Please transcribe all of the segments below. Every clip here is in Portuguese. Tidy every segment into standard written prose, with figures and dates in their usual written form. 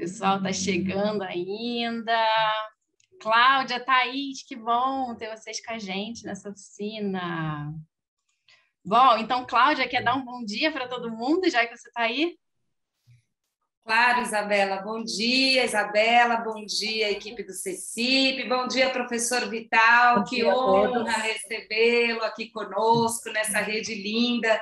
pessoal está chegando ainda. Cláudia, Thaís, que bom ter vocês com a gente nessa oficina. Bom, então, Cláudia, quer dar um bom dia para todo mundo, já que você está aí? Claro, Isabela. Bom dia, Isabela. Bom dia, equipe do CECIP. Bom dia, professor Vital. Que honra recebê-lo aqui conosco nessa rede linda.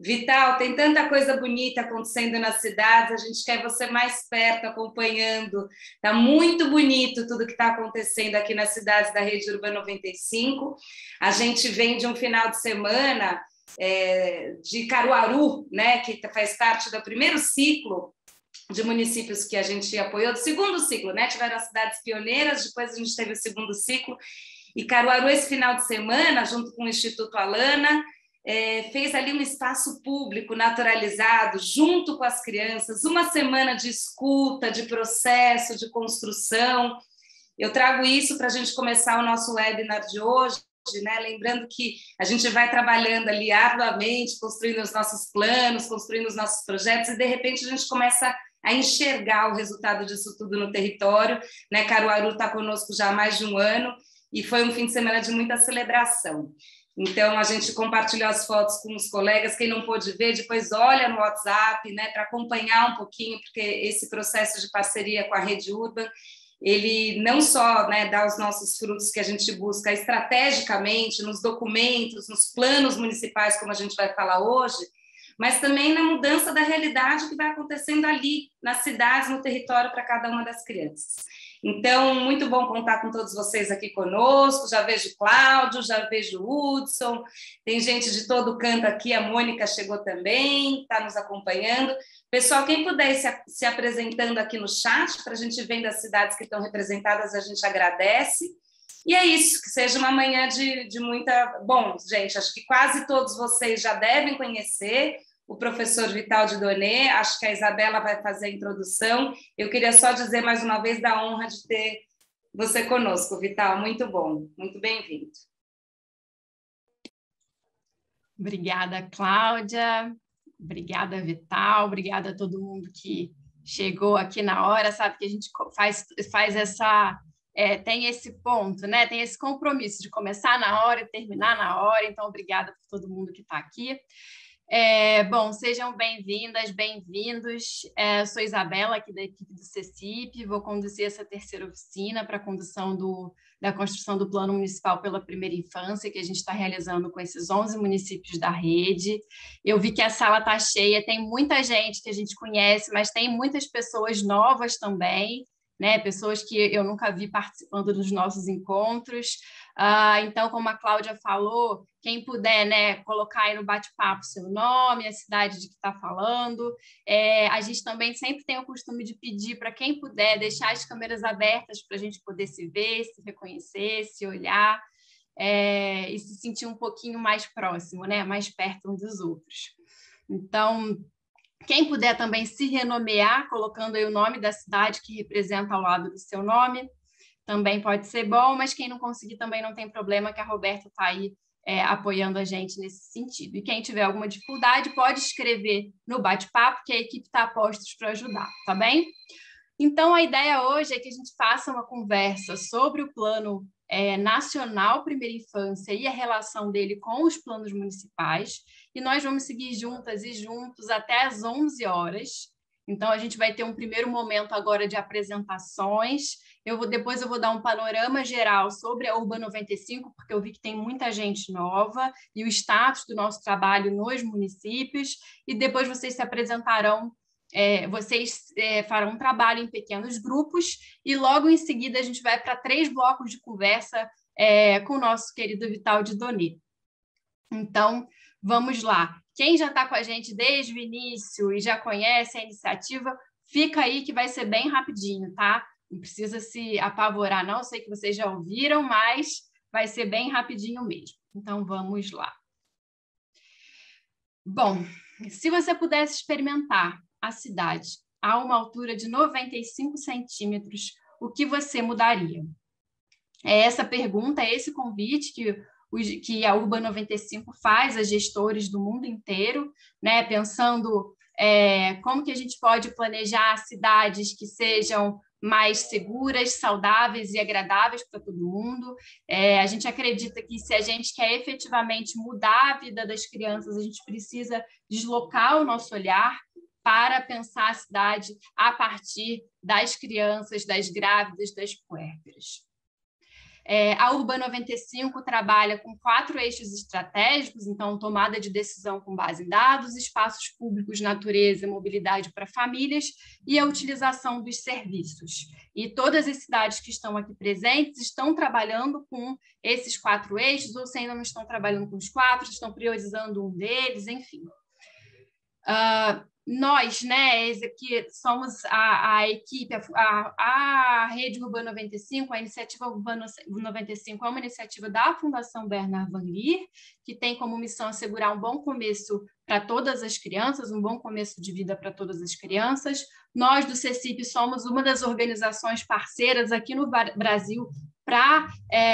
Vital, tem tanta coisa bonita acontecendo nas cidades, a gente quer você mais perto, acompanhando. Está muito bonito tudo que está acontecendo aqui nas cidades da Rede Urbana 95. A gente vem de um final de semana de Caruaru, né, que faz parte do primeiro ciclo de municípios que a gente apoiou, do segundo ciclo, né? Tiveram as cidades pioneiras, depois a gente teve o segundo ciclo, e Caruaru, esse final de semana, junto com o Instituto Alana, fez ali um espaço público naturalizado, junto com as crianças, uma semana de escuta, de processo, de construção. Eu trago isso para a gente começar o nosso webinar de hoje, né? Lembrando que a gente vai trabalhando ali arduamente, construindo os nossos planos, construindo os nossos projetos, e de repente a gente começa a enxergar o resultado disso tudo no território, né? Caruaru está conosco já há mais de um ano e foi um fim de semana de muita celebração. Então, a gente compartilhou as fotos com os colegas, quem não pôde ver, depois olha no WhatsApp, né, para acompanhar um pouquinho, porque esse processo de parceria com a Rede Urban, ele não só, né, dá os nossos frutos que a gente busca estrategicamente, nos documentos, nos planos municipais, como a gente vai falar hoje, mas também na mudança da realidade que vai acontecendo ali, nas cidades, no território, para cada uma das crianças. Então, muito bom contar com todos vocês aqui conosco, já vejo Cláudio, já vejo Hudson, tem gente de todo canto aqui, a Mônica chegou também, está nos acompanhando. Pessoal, quem puder ir se apresentando aqui no chat, para a gente ver das cidades que estão representadas, a gente agradece. E é isso, que seja uma manhã de muita... Bom, gente, acho que quase todos vocês já devem conhecer o professor Vital Didonné, acho que a Isabela vai fazer a introdução. Eu queria só dizer mais uma vez da honra de ter você conosco, Vital, muito bom, muito bem-vindo. Obrigada, Cláudia, obrigada, Vital, obrigada a todo mundo que chegou aqui na hora, sabe que a gente faz essa... tem esse ponto, né? Tem esse compromisso de começar na hora e terminar na hora, então obrigada por todo mundo que está aqui. Bom, sejam bem-vindas, bem-vindos. Eu sou Isabela, aqui da equipe do CECIP, vou conduzir essa terceira oficina para a condução da construção do Plano Municipal pela Primeira Infância, que a gente está realizando com esses 11 municípios da rede. Eu vi que a sala está cheia, tem muita gente que a gente conhece, mas tem muitas pessoas novas também, né? Pessoas que eu nunca vi participando dos nossos encontros. Então, como a Cláudia falou, quem puder, né, colocar aí no bate-papo seu nome, a cidade de que está falando. A gente também sempre tem o costume de pedir para quem puder deixar as câmeras abertas para a gente poder se ver, se reconhecer, se olhar e se sentir um pouquinho mais próximo, né, mais perto uns dos outros. Então, quem puder também se renomear, colocando aí o nome da cidade que representa ao lado do seu nome, também pode ser bom, mas quem não conseguir também não tem problema, que a Roberta está aí apoiando a gente nesse sentido. E quem tiver alguma dificuldade, pode escrever no bate-papo, que a equipe está a postos para ajudar, tá bem? Então, a ideia hoje é que a gente faça uma conversa sobre o Plano Nacional Primeira Infância e a relação dele com os planos municipais, e nós vamos seguir juntas e juntos até às 11 horas. Então, a gente vai ter um primeiro momento agora de apresentações. Depois eu vou dar um panorama geral sobre a Urban 95, porque eu vi que tem muita gente nova, e o status do nosso trabalho nos municípios, e depois vocês se apresentarão, farão um trabalho em pequenos grupos, e logo em seguida a gente vai para 3 blocos de conversa com o nosso querido Vital Didonné. Então, vamos lá. Quem já está com a gente desde o início e já conhece a iniciativa, fica aí que vai ser bem rapidinho, tá? Não precisa se apavorar, não. Eu sei que vocês já ouviram, mas vai ser bem rapidinho mesmo. Então, vamos lá. Bom, se você pudesse experimentar a cidade a uma altura de 95 centímetros, o que você mudaria? É essa pergunta, é esse convite que a Urban 95 faz a gestores do mundo inteiro, né? Pensando como que a gente pode planejar cidades que sejam mais seguras, saudáveis e agradáveis para todo mundo. A gente acredita que se a gente quer efetivamente mudar a vida das crianças, a gente precisa deslocar o nosso olhar para pensar a cidade a partir das crianças, das grávidas, das puérperas. A Urban 95 trabalha com 4 eixos estratégicos, então, tomada de decisão com base em dados, espaços públicos, natureza, mobilidade para famílias e a utilização dos serviços. E todas as cidades que estão aqui presentes estão trabalhando com esses 4 eixos, ou se ainda não estão trabalhando com os 4, estão priorizando um deles, enfim. Nós, né, que somos a equipe, a Rede Urbana 95, a Iniciativa Urbana 95 é uma iniciativa da Fundação Bernard Van Leer, que tem como missão assegurar um bom começo para todas as crianças, um bom começo de vida para todas as crianças. Nós, do CECIP, somos uma das organizações parceiras aqui no Brasil para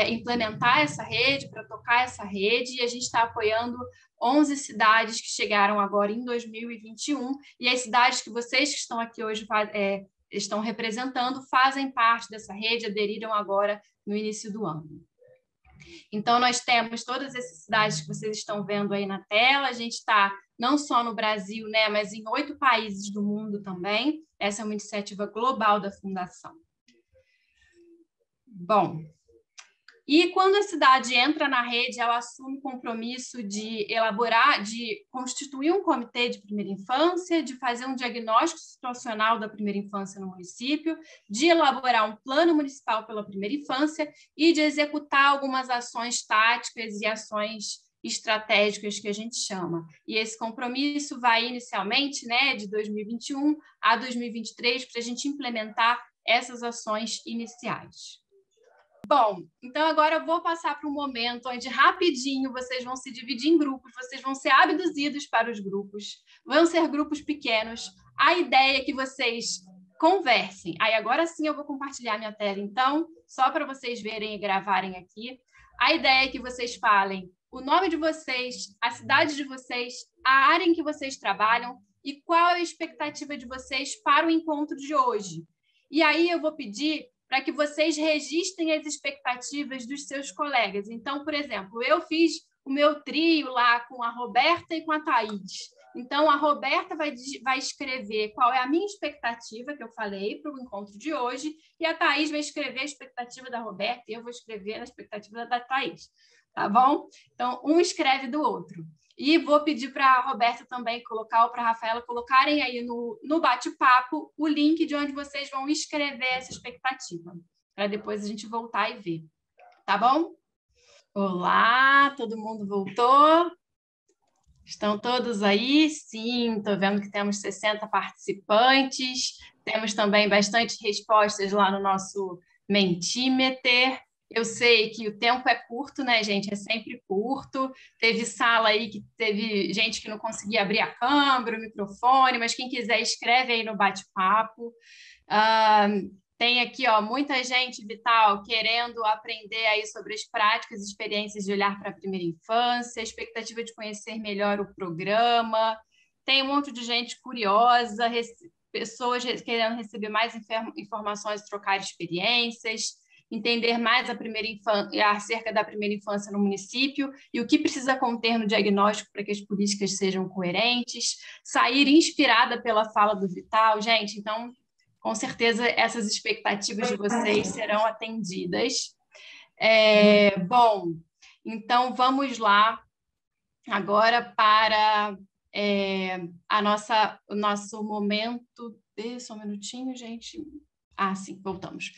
implementar essa rede, para tocar essa rede, e a gente está apoiando 11 cidades que chegaram agora em 2021, e as cidades que vocês que estão aqui hoje estão representando fazem parte dessa rede, aderiram agora no início do ano. Então, nós temos todas essas cidades que vocês estão vendo aí na tela, a gente está não só no Brasil, né, mas em 8 países do mundo também. Essa é uma iniciativa global da Fundação. Bom, e quando a cidade entra na rede, ela assume o compromisso de elaborar, de constituir um comitê de primeira infância, de fazer um diagnóstico situacional da primeira infância no município, de elaborar um plano municipal pela primeira infância e de executar algumas ações táticas e ações estratégicas que a gente chama. E esse compromisso vai inicialmente, né, de 2021 a 2023, para a gente implementar essas ações iniciais. Bom, então agora eu vou passar para um momento onde rapidinho vocês vão se dividir em grupos, vocês vão ser abduzidos para os grupos, vão ser grupos pequenos. A ideia é que vocês conversem. Aí agora sim eu vou compartilhar minha tela, então, só para vocês verem e gravarem aqui. A ideia é que vocês falem o nome de vocês, a cidade de vocês, a área em que vocês trabalham e qual é a expectativa de vocês para o encontro de hoje. E aí eu vou pedir para que vocês registrem as expectativas dos seus colegas. Então, por exemplo, eu fiz o meu trio lá com a Roberta e com a Thaís. Então, a Roberta vai escrever qual é a minha expectativa, que eu falei, para o encontro de hoje, e a Thaís vai escrever a expectativa da Roberta e eu vou escrever a expectativa da Thaís. Tá bom? Então, um escreve do outro. E vou pedir para a Roberta também colocar, ou para a Rafaela colocarem aí no bate-papo o link de onde vocês vão escrever essa expectativa, para depois a gente voltar e ver. Tá bom? Olá, todo mundo voltou? Estão todos aí? Sim, estou vendo que temos 60 participantes, temos também bastante respostas lá no nosso Mentimeter. Eu sei que o tempo é curto, né, gente? É sempre curto. Teve sala aí que teve gente que não conseguia abrir a câmera, o microfone, mas quem quiser escreve aí no bate-papo. Tem aqui, ó, muita gente, Vital, querendo aprender aí sobre as práticas e experiências de olhar para a primeira infância, a expectativa de conhecer melhor o programa. Tem um monte de gente curiosa, pessoas querendo receber mais informações, trocar experiências, entender mais acerca da primeira infância no município e o que precisa conter no diagnóstico para que as políticas sejam coerentes, sair inspirada pela fala do Vital. Gente, então, com certeza, essas expectativas de vocês serão atendidas. Bom, então, vamos lá agora para o nosso momento... Só um minutinho, gente. Sim, voltamos.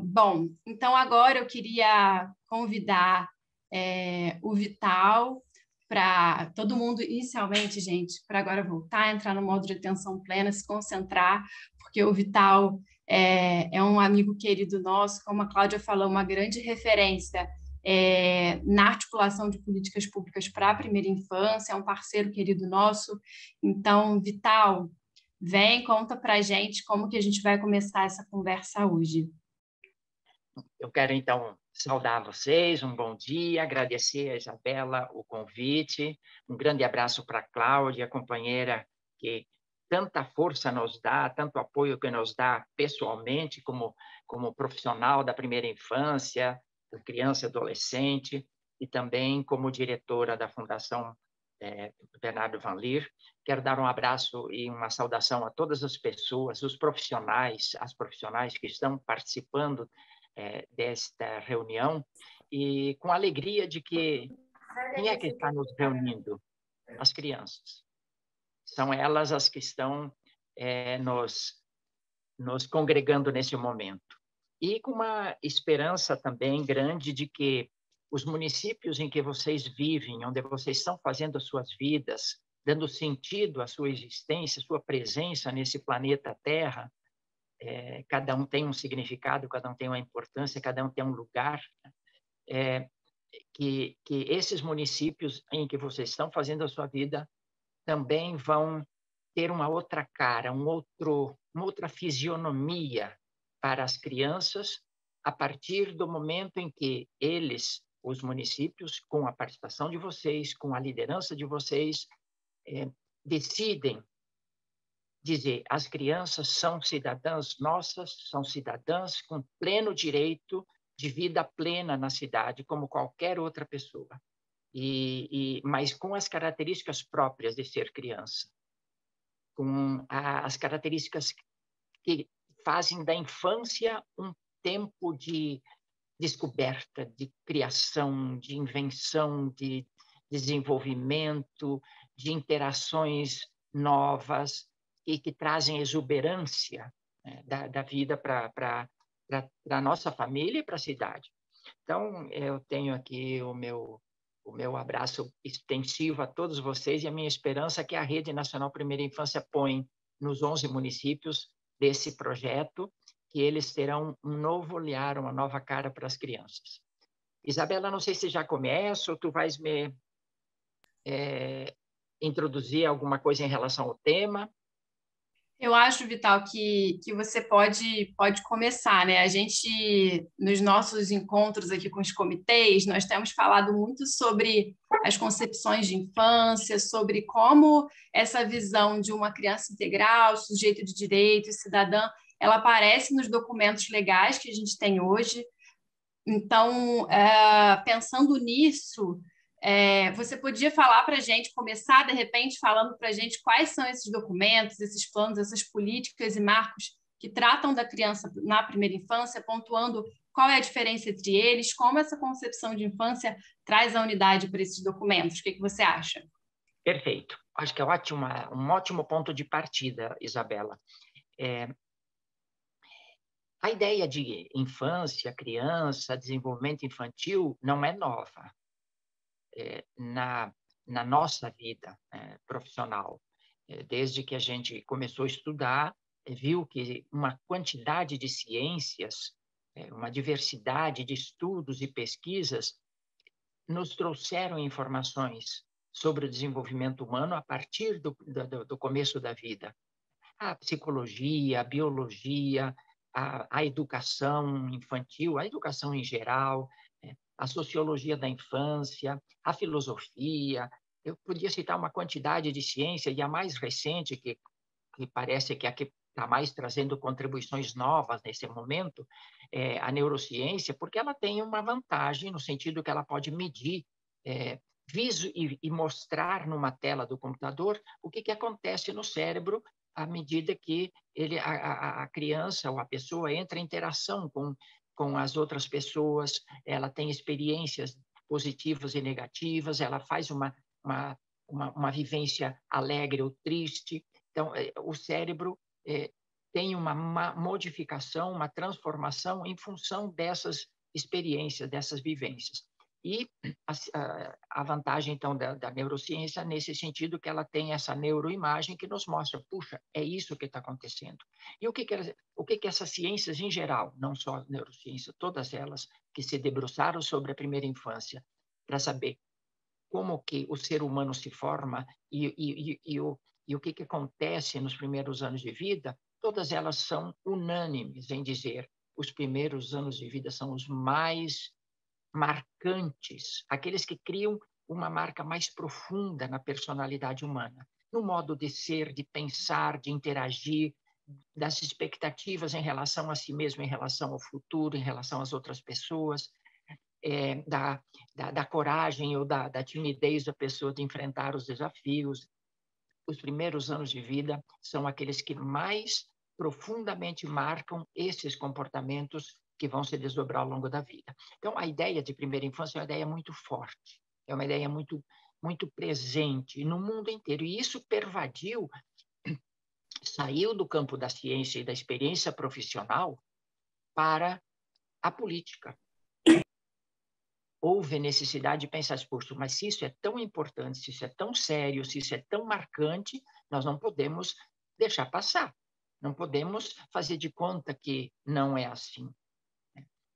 Bom, então agora eu queria convidar o Vital para todo mundo, inicialmente, gente, para agora voltar, entrar no modo de atenção plena, se concentrar, porque o Vital é um amigo querido nosso, como a Cláudia falou, uma grande referência na articulação de políticas públicas para a primeira infância, é um parceiro querido nosso. Então, Vital, vem, conta para a gente como que a gente vai começar essa conversa hoje. Eu quero, então, saudar vocês, um bom dia, agradecer a Isabela o convite, um grande abraço para a Cláudia, companheira que tanta força nos dá, tanto apoio que nos dá pessoalmente, como profissional da primeira infância, da criança e adolescente, e também como diretora da Fundação Bernardo Van Leer. Quero dar um abraço e uma saudação a todas as pessoas, os profissionais, as profissionais que estão participando desta reunião, e com a alegria de que quem é que está nos reunindo? As crianças. São elas as que estão nos congregando nesse momento. E com uma esperança também grande de que os municípios em que vocês vivem, onde vocês estão fazendo as suas vidas, dando sentido à sua existência, à sua presença nesse planeta Terra, cada um tem um significado, cada um tem uma importância, cada um tem um lugar, que esses municípios em que vocês estão fazendo a sua vida também vão ter uma outra cara, uma outra fisionomia para as crianças a partir do momento em que eles, os municípios, com a participação de vocês, com a liderança de vocês, decidem dizer: as crianças são cidadãs nossas, são cidadãs com pleno direito de vida plena na cidade, como qualquer outra pessoa, mas com as características próprias de ser criança, com as características que fazem da infância um tempo de descoberta, de criação, de invenção, de desenvolvimento, de interações novas e que trazem exuberância, né, da vida para a nossa família e para a cidade. Então, eu tenho aqui o meu abraço extensivo a todos vocês, e a minha esperança é que a Rede Nacional Primeira Infância põe nos 11 municípios desse projeto, que eles terão um novo olhar, uma nova cara para as crianças. Isabela, não sei se já começo, ou tu vais me introduzir alguma coisa em relação ao tema. Eu acho, Vital, que você pode começar, né? A gente, nos nossos encontros aqui com os comitês, nós temos falado muito sobre as concepções de infância, sobre como essa visão de uma criança integral, sujeito de direitos, cidadã, ela aparece nos documentos legais que a gente tem hoje. Então, pensando nisso, você podia falar para a gente, começar, de repente, falando para a gente quais são esses documentos, esses planos, essas políticas e marcos que tratam da criança na primeira infância, pontuando qual é a diferença entre eles, como essa concepção de infância traz a unidade para esses documentos. O que você acha? Perfeito. Acho que é um ótimo ponto de partida, Isabela. A ideia de infância, criança, desenvolvimento infantil não é nova na nossa vida profissional. Desde que a gente começou a estudar, viu que uma quantidade de ciências, uma diversidade de estudos e pesquisas nos trouxeram informações sobre o desenvolvimento humano a partir do começo da vida. A psicologia, a biologia, a educação infantil, a educação em geral, a sociologia da infância, a filosofia. Eu podia citar uma quantidade de ciência, e a mais recente, que parece que é a que está mais trazendo contribuições novas nesse momento, é a neurociência, porque ela tem uma vantagem no sentido que ela pode medir e mostrar numa tela do computador o que acontece no cérebro à medida que a criança ou a pessoa entra em interação com as outras pessoas, ela tem experiências positivas e negativas, ela faz uma vivência alegre ou triste. Então, o cérebro tem uma modificação, uma transformação em função dessas experiências, dessas vivências. E a vantagem, então, da neurociência, nesse sentido, que ela tem essa neuroimagem que nos mostra, puxa, é isso que está acontecendo. E o que essas ciências em geral, não só a neurociência, todas elas que se debruçaram sobre a primeira infância, para saber como que o ser humano se forma e o que acontece nos primeiros anos de vida, todas elas são unânimes em dizer os primeiros anos de vida são os mais marcantes, aqueles que criam uma marca mais profunda na personalidade humana. no modo de ser, de pensar, de interagir, das expectativas em relação a si mesmo, em relação ao futuro, em relação às outras pessoas, da coragem ou da timidez da pessoa de enfrentar os desafios. Os primeiros anos de vida são aqueles que mais profundamente marcam esses comportamentos que vão se desdobrar ao longo da vida. Então, a ideia de primeira infância é uma ideia muito forte, é uma ideia muito, muito presente no mundo inteiro, e isso pervadiu, saiu do campo da ciência e da experiência profissional para a política. Houve necessidade de pensar, poxa, mas se isso é tão importante, se isso é tão sério, se isso é tão marcante, nós não podemos deixar passar. Não podemos fazer de conta que não é assim.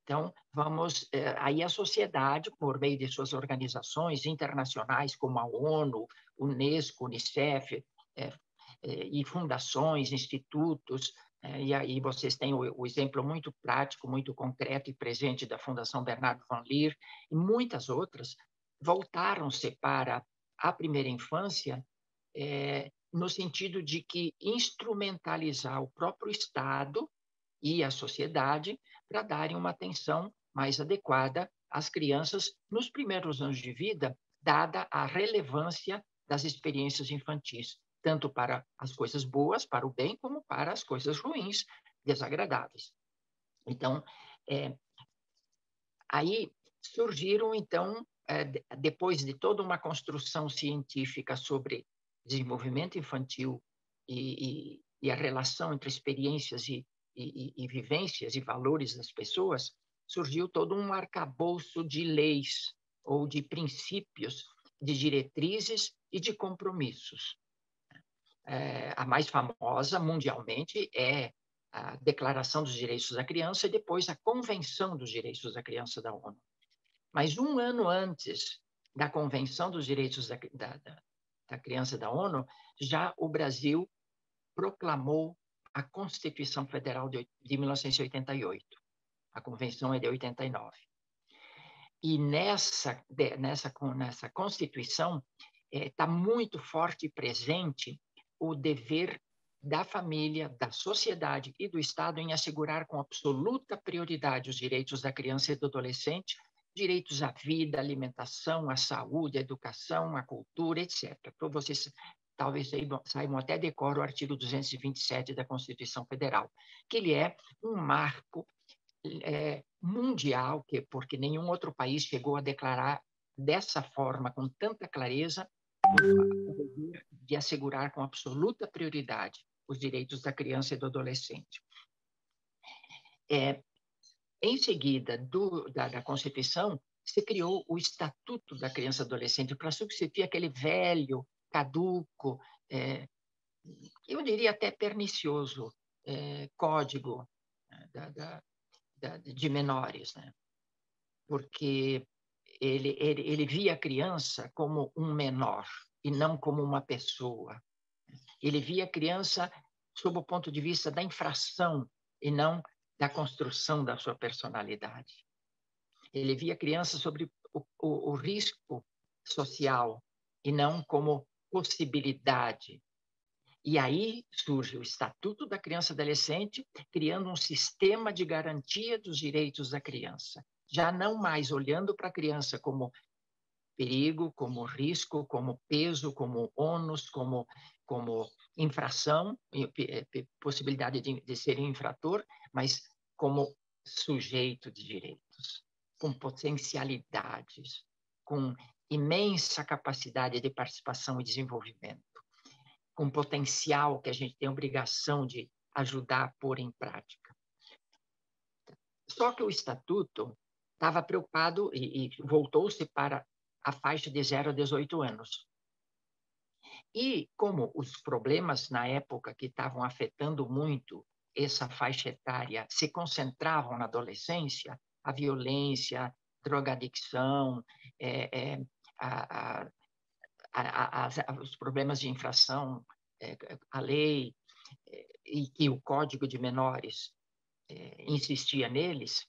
Então, aí a sociedade, por meio de suas organizações internacionais, como a ONU, Unesco, Unicef, e fundações, institutos, e aí vocês têm o exemplo muito prático, muito concreto e presente da Fundação Bernardo Van Leer, e muitas outras, voltaram-se para a primeira infância no sentido de que instrumentalizar o próprio Estado e a sociedade para darem uma atenção mais adequada às crianças nos primeiros anos de vida, dada a relevância das experiências infantis, tanto para as coisas boas, para o bem, como para as coisas ruins, desagradáveis. Então, aí surgiram, então, depois de toda uma construção científica sobre desenvolvimento infantil e a relação entre experiências e vivências e valores das pessoas, surgiu todo um arcabouço de leis ou de princípios, de diretrizes e de compromissos. A mais famosa mundialmente é a Declaração dos Direitos da Criança e depois a Convenção dos Direitos da Criança da ONU. Mas um ano antes da Convenção dos Direitos da Criança da ONU, já o Brasil proclamou a Constituição Federal de 1988. A Convenção é de 89. E nessa Constituição está muito forte e presente o dever da família, da sociedade e do Estado em assegurar com absoluta prioridade os direitos da criança e do adolescente, direitos à vida, à alimentação, à saúde, à educação, à cultura, etc. Então, vocês talvez saibam até decor o artigo 227 da Constituição Federal, que ele é um marco mundial, porque nenhum outro país chegou a declarar dessa forma, com tanta clareza, o dever de assegurar com absoluta prioridade os direitos da criança e do adolescente. Em seguida da Constituição, se criou o Estatuto da Criança e Adolescente para substituir aquele velho, caduco, eu diria até pernicioso, Código de Menores, né? Porque ele via a criança como um menor e não como uma pessoa. Ele via a criança sob o ponto de vista da infração e não da construção da sua personalidade. Ele via a criança sobre o risco social e não como possibilidade. E aí surge o Estatuto da Criança e Adolescente, criando um sistema de garantia dos direitos da criança, já não mais olhando para a criança como perigo, como risco, como peso, como ônus, como infração, possibilidade de ser infrator, mas como sujeito de direitos, com potencialidades, com imensa capacidade de participação e desenvolvimento, com potencial que a gente tem a obrigação de ajudar a pôr em prática. Só que o Estatuto estava preocupado e voltou-se para a faixa de 0 a 18 anos. E como os problemas na época que estavam afetando muito essa faixa etária se concentravam na adolescência, a violência, drogadicção, os problemas de infração à lei e que o Código de Menores insistia neles,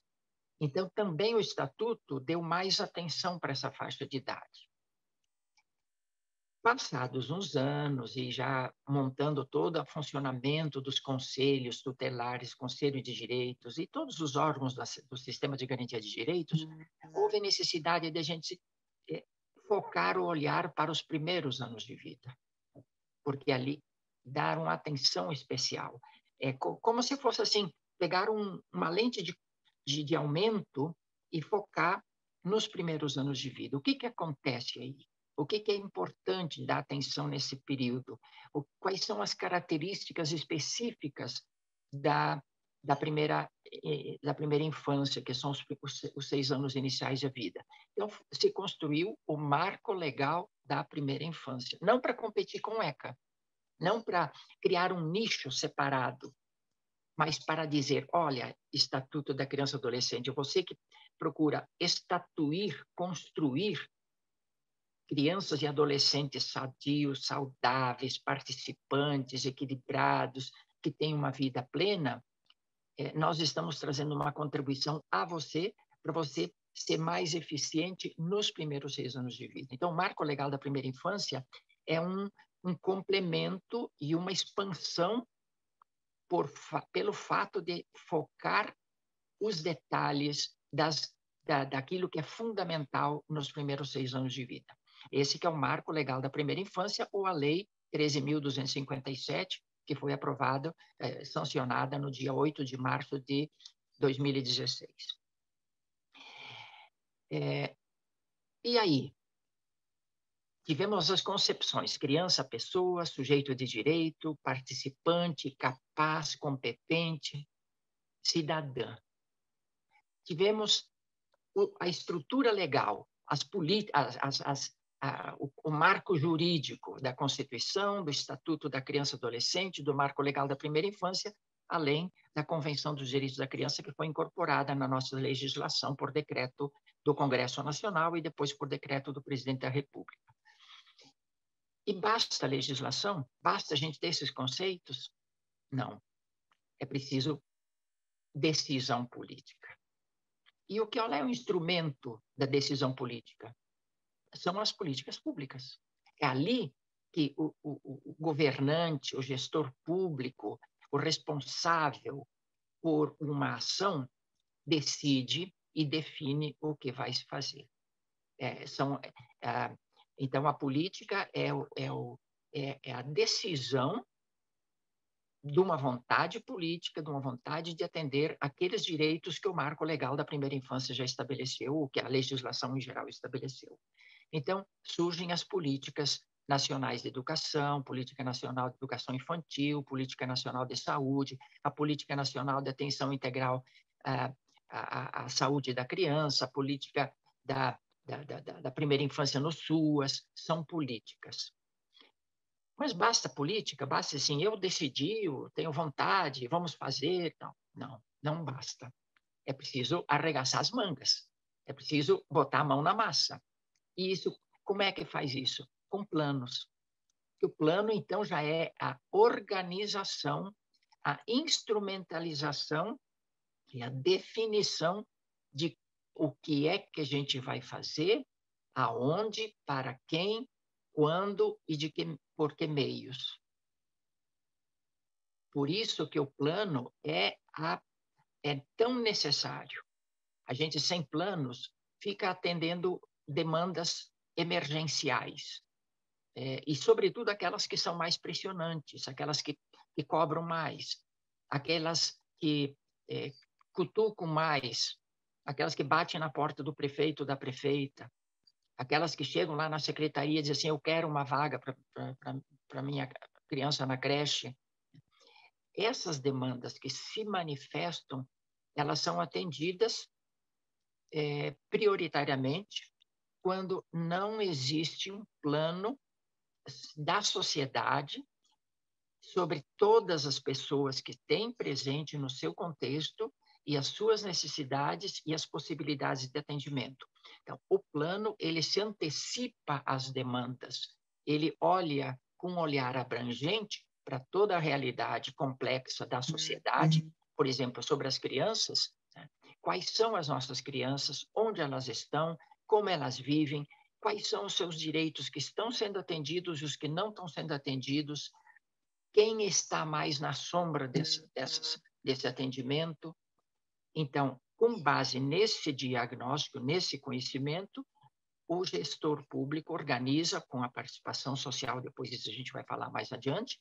então também o Estatuto deu mais atenção para essa faixa de idade. Passados uns anos e já montando todo o funcionamento dos conselhos tutelares, Conselho de Direitos e todos os órgãos do Sistema de Garantia de Direitos, houve necessidade de a gente focar o olhar para os primeiros anos de vida, porque ali dar uma atenção especial. É como se fosse assim, pegar uma lente de aumento e focar nos primeiros anos de vida. O que acontece aí? O que é importante dar atenção nesse período? Quais são as características específicas da primeira infância, que são os 6 anos iniciais da vida? Então, se construiu o marco legal da primeira infância, não para competir com o ECA, não para criar um nicho separado, mas para dizer, olha, Estatuto da Criança e Adolescente, você que procura estatuir, construir crianças e adolescentes sadios, saudáveis, participantes, equilibrados, que têm uma vida plena, nós estamos trazendo uma contribuição a você, para você ser mais eficiente nos primeiros 6 anos de vida. Então, o Marco Legal da Primeira Infância é um complemento e uma expansão pelo fato de focar os detalhes daquilo que é fundamental nos primeiros 6 anos de vida. Esse que é o Marco Legal da Primeira Infância, ou a Lei 13.257, que foi aprovada, sancionada no dia 8 de março de 2016. E aí? Tivemos as concepções: criança, pessoa, sujeito de direito, participante, capaz, competente, cidadã. Tivemos a estrutura legal, o marco jurídico da Constituição, do Estatuto da Criança e Adolescente, do Marco Legal da Primeira Infância, além da Convenção dos Direitos da Criança, que foi incorporada na nossa legislação por decreto do Congresso Nacional e depois por decreto do Presidente da República. E basta a legislação? Basta a gente ter esses conceitos? Não. É preciso decisão política. E o que é o instrumento da decisão política? São as políticas públicas. É ali que o governante, o gestor público, o responsável por uma ação, decide e define o que vai se fazer. Então, a política é a decisão de uma vontade política, de uma vontade de atender aqueles direitos que o Marco Legal da Primeira Infância já estabeleceu, ou que a legislação em geral estabeleceu. Então, surgem as políticas nacionais de educação, Política Nacional de Educação Infantil, Política Nacional de Saúde, a Política Nacional de Atenção Integral à Saúde da Criança, a Política da Primeira Infância no SUAS, são políticas. Mas basta política? Basta assim, eu decidi, eu tenho vontade, vamos fazer? Não, não basta. É preciso arregaçar as mangas, é preciso botar a mão na massa. E isso, como é que faz isso? Com planos. O plano, então, já é a organização, a instrumentalização e a definição de o que é que a gente vai fazer, aonde, para quem, quando e por que meios. Por isso que o plano é tão necessário. A gente, sem planos, fica atendendo demandas emergenciais. E, sobretudo, aquelas que são mais pressionantes, aquelas que cobram mais, aquelas que cutucam mais, aquelas que batem na porta do prefeito ou da prefeita, aquelas que chegam lá na secretaria e dizem assim, eu quero uma vaga para minha criança na creche. Essas demandas que se manifestam, elas são atendidas prioritariamente quando não existe um plano da sociedade sobre todas as pessoas que têm presente no seu contexto e as suas necessidades e as possibilidades de atendimento. Então, o plano, ele se antecipa às demandas, ele olha com um olhar abrangente para toda a realidade complexa da sociedade, por exemplo, sobre as crianças, né? Quais são as nossas crianças, onde elas estão, como elas vivem, quais são os seus direitos que estão sendo atendidos e os que não estão sendo atendidos, quem está mais na sombra desse atendimento. Então, com base nesse diagnóstico, nesse conhecimento, o gestor público organiza, com a participação social, depois isso a gente vai falar mais adiante,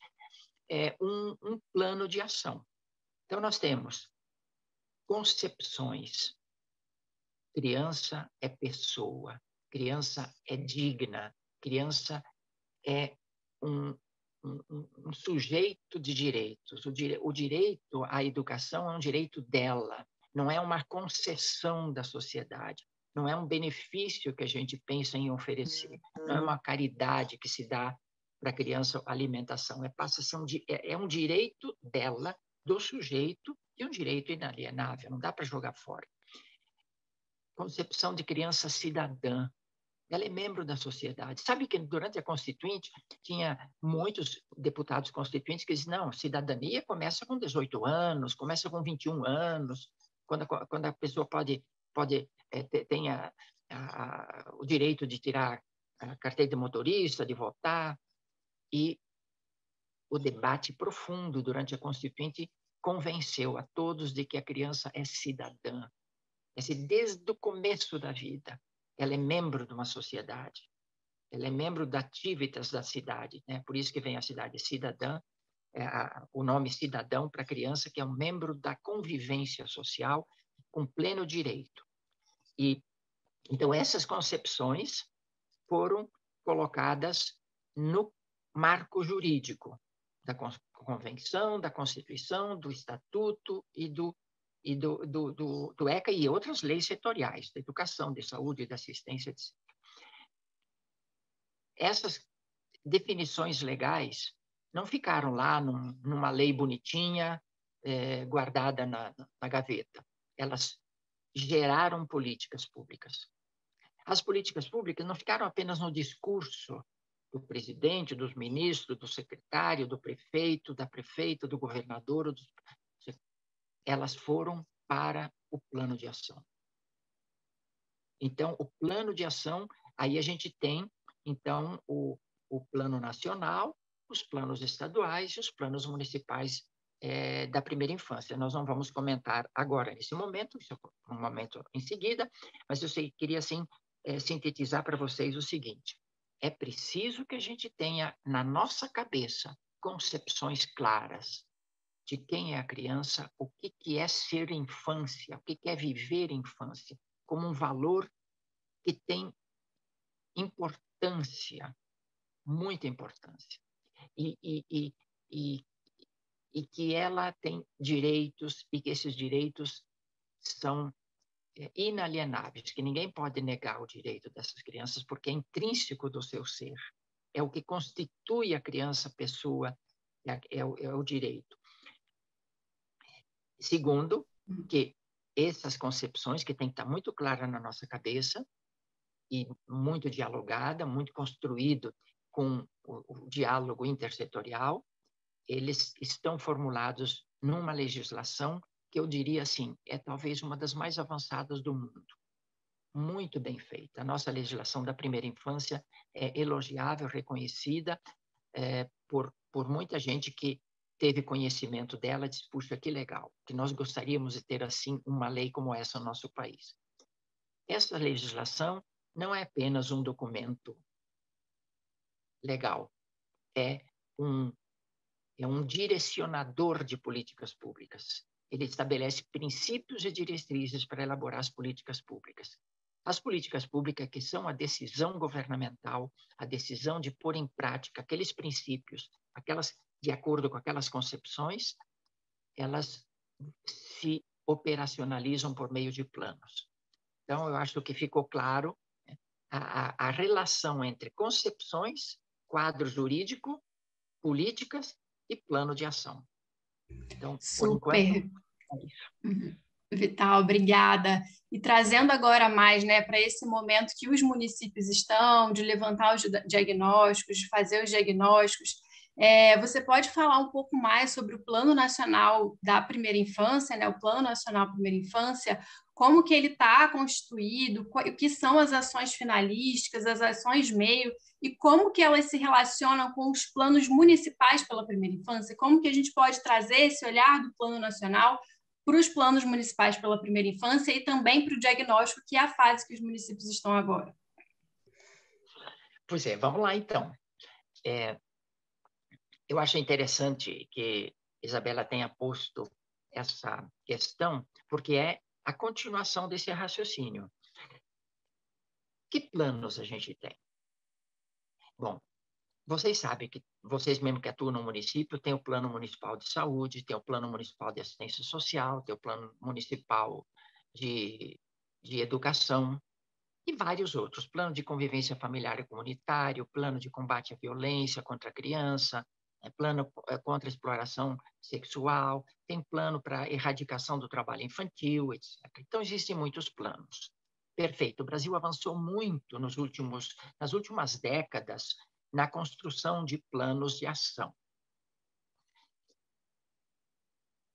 um plano de ação. Então, nós temos concepções. Criança é pessoa, criança é digna, criança é um sujeito de direitos. O direito à educação é um direito dela, não é uma concessão da sociedade, não é um benefício que a gente pensa em oferecer, não é uma caridade que se dá para a criança alimentação, passa a ser um direito dela, do sujeito, e um direito inalienável, não dá para jogar fora. Concepção de criança cidadã. Ela é membro da sociedade. Sabe que durante a Constituinte tinha muitos deputados constituintes que diziam, não, cidadania começa com 18 anos, começa com 21 anos, quando a pessoa tenha o direito de tirar a carteira de motorista, de votar. E o debate profundo durante a Constituinte convenceu a todos de que a criança é cidadã. Desde o começo da vida, ela é membro de uma sociedade, ela é membro da ativitas da cidade, né? Por isso que vem a cidade cidadã, o nome cidadão para a criança, que é um membro da convivência social com pleno direito. E então essas concepções foram colocadas no marco jurídico da Convenção, da Constituição, do Estatuto e do ECA e outras leis setoriais, da educação, de saúde e da assistência. Essas definições legais não ficaram lá numa lei bonitinha, guardada na gaveta. Elas geraram políticas públicas. As políticas públicas não ficaram apenas no discurso do presidente, dos ministros, do secretário, do prefeito, da prefeita, do governador, elas foram para o plano de ação. Então, o plano de ação, aí a gente tem, então, o plano nacional, os planos estaduais e os planos municipais da primeira infância. Nós não vamos comentar agora, nesse momento, isso é um momento em seguida, mas eu queria, assim, sintetizar para vocês o seguinte: é preciso que a gente tenha na nossa cabeça concepções claras de quem é a criança, o que é ser infância, o que é viver infância, como um valor que tem importância, muita importância, e que ela tem direitos e que esses direitos são inalienáveis, que ninguém pode negar o direito dessas crianças, porque é intrínseco do seu ser, é o que constitui a criança pessoa, é o direito. Segundo, que essas concepções, que tem que estar muito clara na nossa cabeça, e muito dialogada, muito construído com o diálogo intersetorial, eles estão formulados numa legislação que eu diria assim, é talvez uma das mais avançadas do mundo. Muito bem feita. A nossa legislação da primeira infância é elogiável, reconhecida por muita gente que teve conhecimento dela, disse, puxa, que legal, que nós gostaríamos de ter, assim, uma lei como essa no nosso país. Essa legislação não é apenas um documento legal, é um direcionador de políticas públicas. Ele estabelece princípios e diretrizes para elaborar as políticas públicas. As políticas públicas, que são a decisão governamental, a decisão de pôr em prática aqueles princípios, de acordo com aquelas concepções, elas se operacionalizam por meio de planos. Então, eu acho que ficou claro, né, a relação entre concepções, quadro jurídico, políticas e plano de ação. Então, super. Por enquanto, é isso. Vital, obrigada. E trazendo agora mais, né, para esse momento que os municípios estão, de levantar os diagnósticos, de fazer os diagnósticos, Você pode falar um pouco mais sobre o Plano Nacional da Primeira Infância, né? O Plano Nacional Primeira Infância, como que ele está constituído, o que são as ações finalísticas, as ações meio, e como que elas se relacionam com os planos municipais pela primeira infância, como que a gente pode trazer esse olhar do Plano Nacional para os planos municipais pela primeira infância e também para o diagnóstico, que é a fase que os municípios estão agora. Pois é, vamos lá então. Eu acho interessante que Isabela tenha posto essa questão, porque é a continuação desse raciocínio. Que planos a gente tem? Bom, vocês sabem que vocês mesmo que atuam no município, tem o Plano Municipal de Saúde, tem o Plano Municipal de Assistência Social, tem o Plano Municipal de Educação e vários outros. Plano de Convivência Familiar e Comunitário, Plano de Combate à Violência contra a Criança, Plano contra a Exploração Sexual, tem plano para erradicação do trabalho infantil, etc. Então, existem muitos planos. Perfeito. O Brasil avançou muito nas últimas décadas na construção de planos de ação.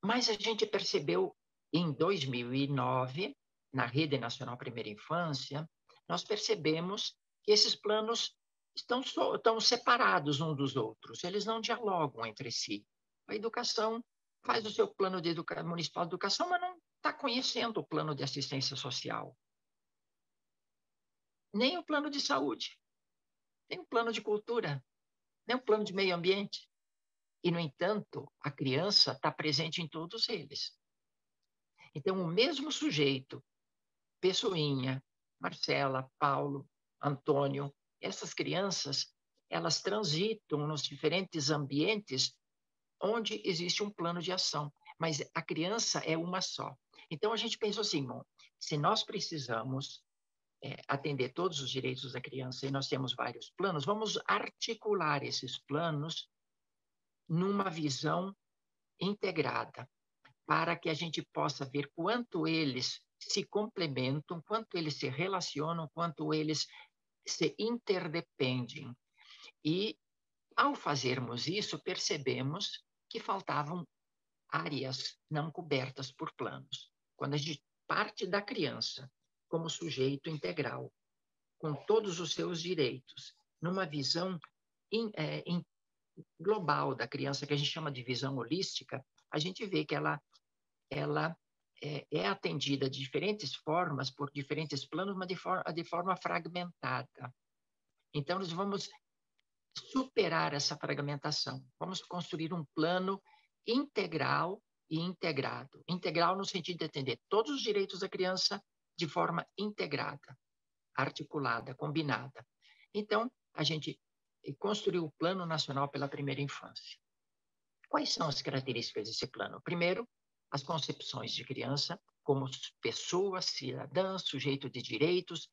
Mas a gente percebeu em 2009, na Rede Nacional Primeira Infância, nós percebemos que esses planos estão separados uns dos outros, eles não dialogam entre si. A educação faz o seu plano municipal de educação, mas não está conhecendo o plano de assistência social. Nem o plano de saúde, nem o plano de cultura, nem o plano de meio ambiente. E, no entanto, a criança está presente em todos eles. Então, o mesmo sujeito, Pessoinha, Marcela, Paulo, Antônio, essas crianças, elas transitam nos diferentes ambientes onde existe um plano de ação, mas a criança é uma só. Então, a gente pensou assim, bom, se nós precisamos atender todos os direitos da criança e nós temos vários planos, vamos articular esses planos numa visão integrada, para que a gente possa ver quanto eles se complementam, quanto eles se relacionam, quanto eles se interdependem. E, ao fazermos isso, percebemos que faltavam áreas não cobertas por planos. Quando a gente parte da criança como sujeito integral, com todos os seus direitos, numa visão global da criança, que a gente chama de visão holística, a gente vê que ela é atendida de diferentes formas, por diferentes planos, mas de forma fragmentada. Então, nós vamos superar essa fragmentação. Vamos construir um plano integral e integrado. Integral no sentido de atender todos os direitos da criança de forma integrada, articulada, combinada. Então, a gente construiu o Plano Nacional pela Primeira Infância. Quais são as características desse plano? Primeiro, as concepções de criança como pessoa, cidadã, sujeito de direitos,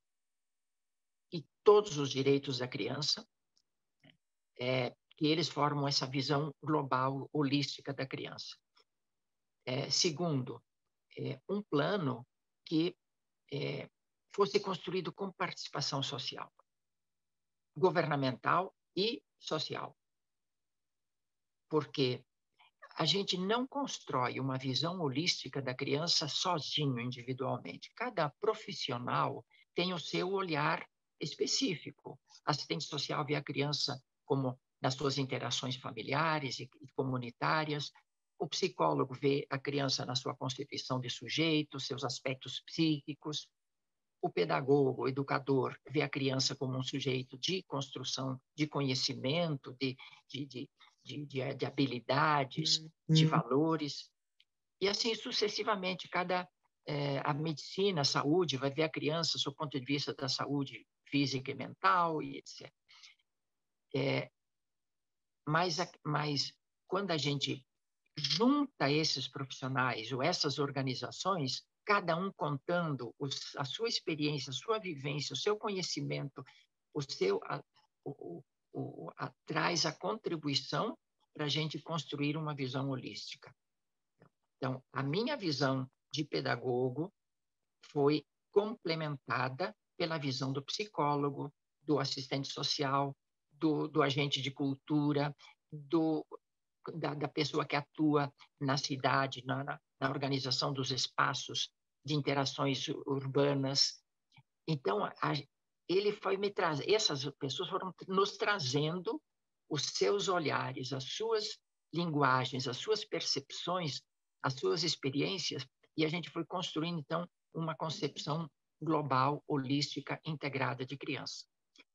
e todos os direitos da criança, que eles formam essa visão global, holística da criança. Segundo, um plano que fosse construído com participação social, governamental e social. Porque a gente não constrói uma visão holística da criança sozinho, individualmente. Cada profissional tem o seu olhar específico. A assistente social vê a criança como nas suas interações familiares e comunitárias. O psicólogo vê a criança na sua constituição de sujeito, seus aspectos psíquicos. O pedagogo, o educador, vê a criança como um sujeito de construção de conhecimento, de habilidades, de valores. E assim sucessivamente, a medicina, a saúde, vai ver a criança do ponto de vista da saúde física e mental, e etc. Mas quando a gente junta esses profissionais ou essas organizações, cada um contando a sua experiência, a sua vivência, o seu conhecimento, traz a contribuição para a gente construir uma visão holística. Então, a minha visão de pedagogo foi complementada pela visão do psicólogo, do assistente social, do agente de cultura, da pessoa que atua na cidade, na organização dos espaços de interações urbanas. Então, ele foi me trazer, essas pessoas foram nos trazendo os seus olhares, as suas linguagens, as suas percepções, as suas experiências, e a gente foi construindo, então, uma concepção global, holística, integrada de criança.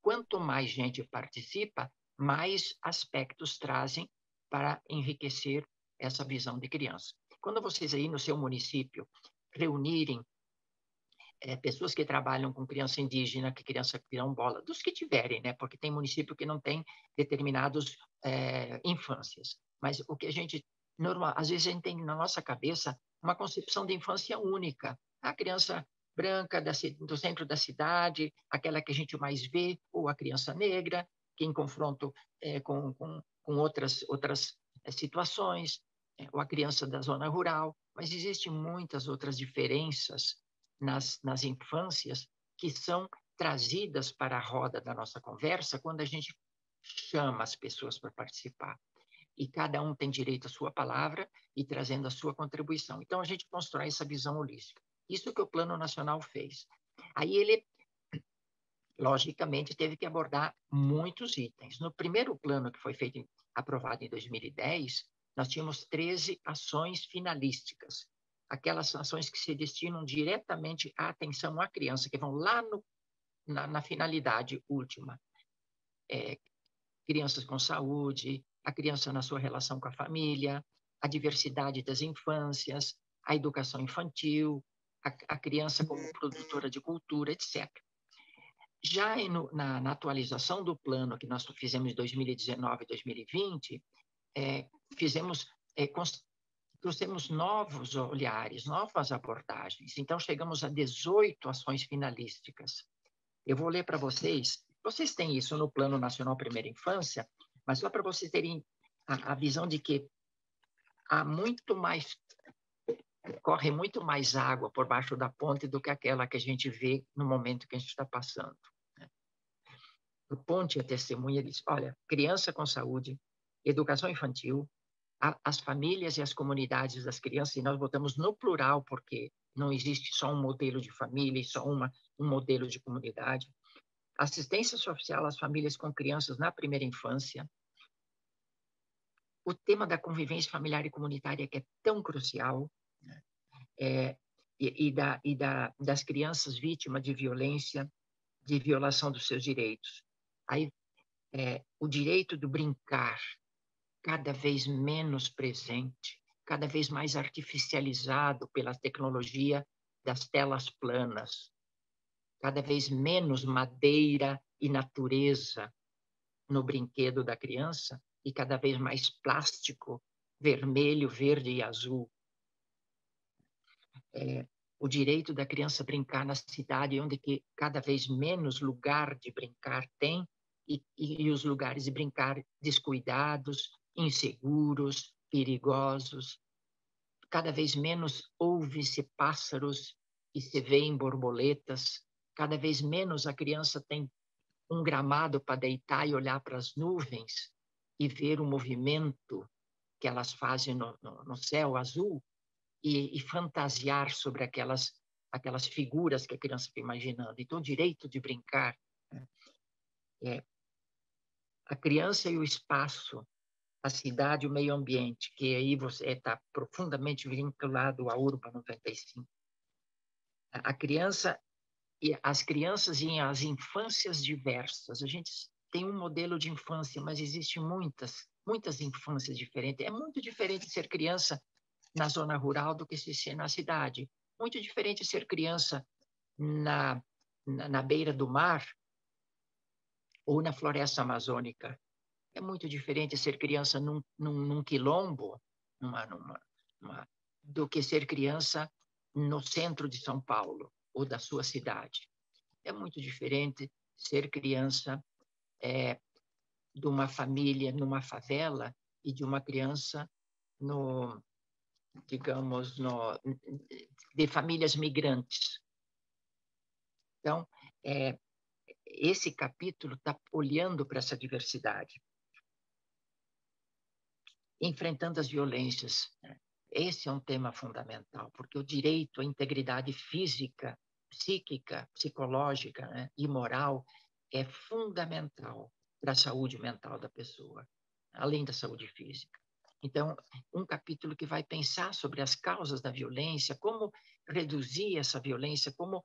Quanto mais gente participa, mais aspectos trazem para enriquecer essa visão de criança. Quando vocês aí no seu município reunirem pessoas que trabalham com criança indígena, que criança quilombola, dos que tiverem, né? Porque tem município que não tem determinados infâncias. Mas o que a gente normal, às vezes a gente tem na nossa cabeça uma concepção de infância única. A criança branca do centro da cidade, aquela que a gente mais vê, ou a criança negra, que em confronto com outras situações, ou a criança da zona rural. Mas existem muitas outras diferenças nas infâncias que são trazidas para a roda da nossa conversa quando a gente chama as pessoas para participar. E cada um tem direito à sua palavra e trazendo a sua contribuição. Então, a gente constrói essa visão holística. Isso que o Plano Nacional fez. Aí ele, logicamente, teve que abordar muitos itens. No primeiro plano, que foi feito, aprovado em 2010, nós tínhamos 13 ações finalísticas, aquelas ações que se destinam diretamente à atenção à criança, que vão lá na finalidade última. Crianças com saúde, a criança na sua relação com a família, a diversidade das infâncias, a educação infantil, a criança como produtora de cultura, etc. Já na atualização do plano que nós fizemos em 2019 e 2020, trouxemos novos olhares, novas abordagens. Então, chegamos a 18 ações finalísticas. Eu vou ler para vocês. Vocês têm isso no Plano Nacional Primeira Infância, mas só para vocês terem a visão de que corre muito mais água por baixo da ponte do que aquela que a gente vê no momento que a gente está passando. O Ponte é testemunha disso. Olha, criança com saúde, educação infantil, as famílias e as comunidades das crianças, e nós botamos no plural, porque não existe só um modelo de família e só um modelo de comunidade. Assistência social às famílias com crianças na primeira infância. O tema da convivência familiar e comunitária, que é tão crucial, né? Das crianças vítimas de violência, de violação dos seus direitos. Aí, o direito do brincar, cada vez menos presente, cada vez mais artificializado pela tecnologia das telas planas, cada vez menos madeira e natureza no brinquedo da criança e cada vez mais plástico, vermelho, verde e azul. O direito da criança brincar na cidade, onde que cada vez menos lugar de brincar tem, e os lugares de brincar descuidados, inseguros, perigosos. Cada vez menos ouve-se pássaros e se vêem borboletas. Cada vez menos a criança tem um gramado para deitar e olhar para as nuvens e ver o movimento que elas fazem no céu azul e fantasiar sobre aquelas figuras que a criança está imaginando. Então, o direito de brincar, a criança e o espaço, a cidade e o meio ambiente, que aí você está profundamente vinculado à Urba 95. A criança e as crianças e as infâncias diversas. A gente tem um modelo de infância, mas existem muitas infâncias diferentes. É muito diferente ser criança na zona rural do que ser na cidade. Muito diferente ser criança na beira do mar ou na floresta amazônica. É muito diferente ser criança num quilombo do que ser criança no centro de São Paulo ou da sua cidade. É muito diferente ser criança de uma família numa favela e de uma criança de famílias migrantes. Então, esse capítulo está olhando para essa diversidade. enfrentando as violências. Esse é um tema fundamental, porque o direito à integridade física, psíquica, psicológica, né, e moral é fundamental para a saúde mental da pessoa, além da saúde física. Então, um capítulo que vai pensar sobre as causas da violência, como reduzir essa violência, como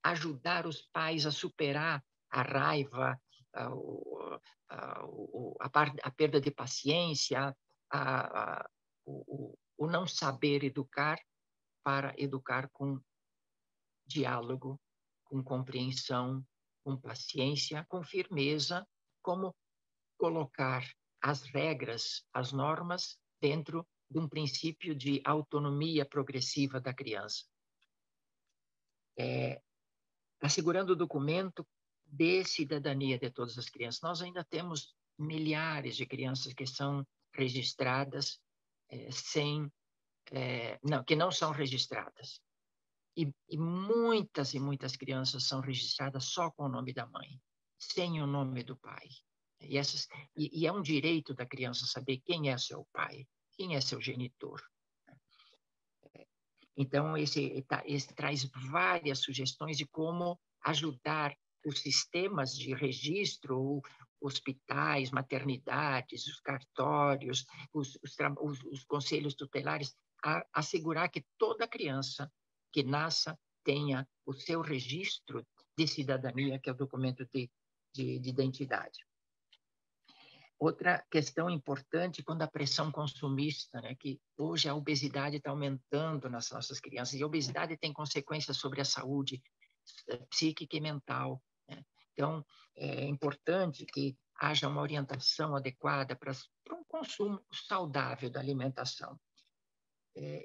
ajudar os pais a superar a raiva, a perda de paciência, o não saber educar, para educar com diálogo, com compreensão, com paciência, com firmeza, como colocar as regras, as normas dentro de um princípio de autonomia progressiva da criança. Assegurando o documento de cidadania de todas as crianças. Nós ainda temos milhares de crianças que são registradas que não são registradas. E muitas crianças são registradas só com o nome da mãe, sem o nome do pai. E é um direito da criança saber quem é seu pai, quem é seu genitor. Então, esse traz várias sugestões de como ajudar os sistemas de registro, hospitais, maternidades, os cartórios, os conselhos tutelares, a assegurar que toda criança que nasça tenha o seu registro de cidadania, que é o documento de identidade. Outra questão importante, quando a pressão consumista, né, que hoje a obesidade está aumentando nas nossas crianças, e a obesidade tem consequências sobre a saúde psíquica e mental, né? Então, é importante que haja uma orientação adequada para um consumo saudável da alimentação,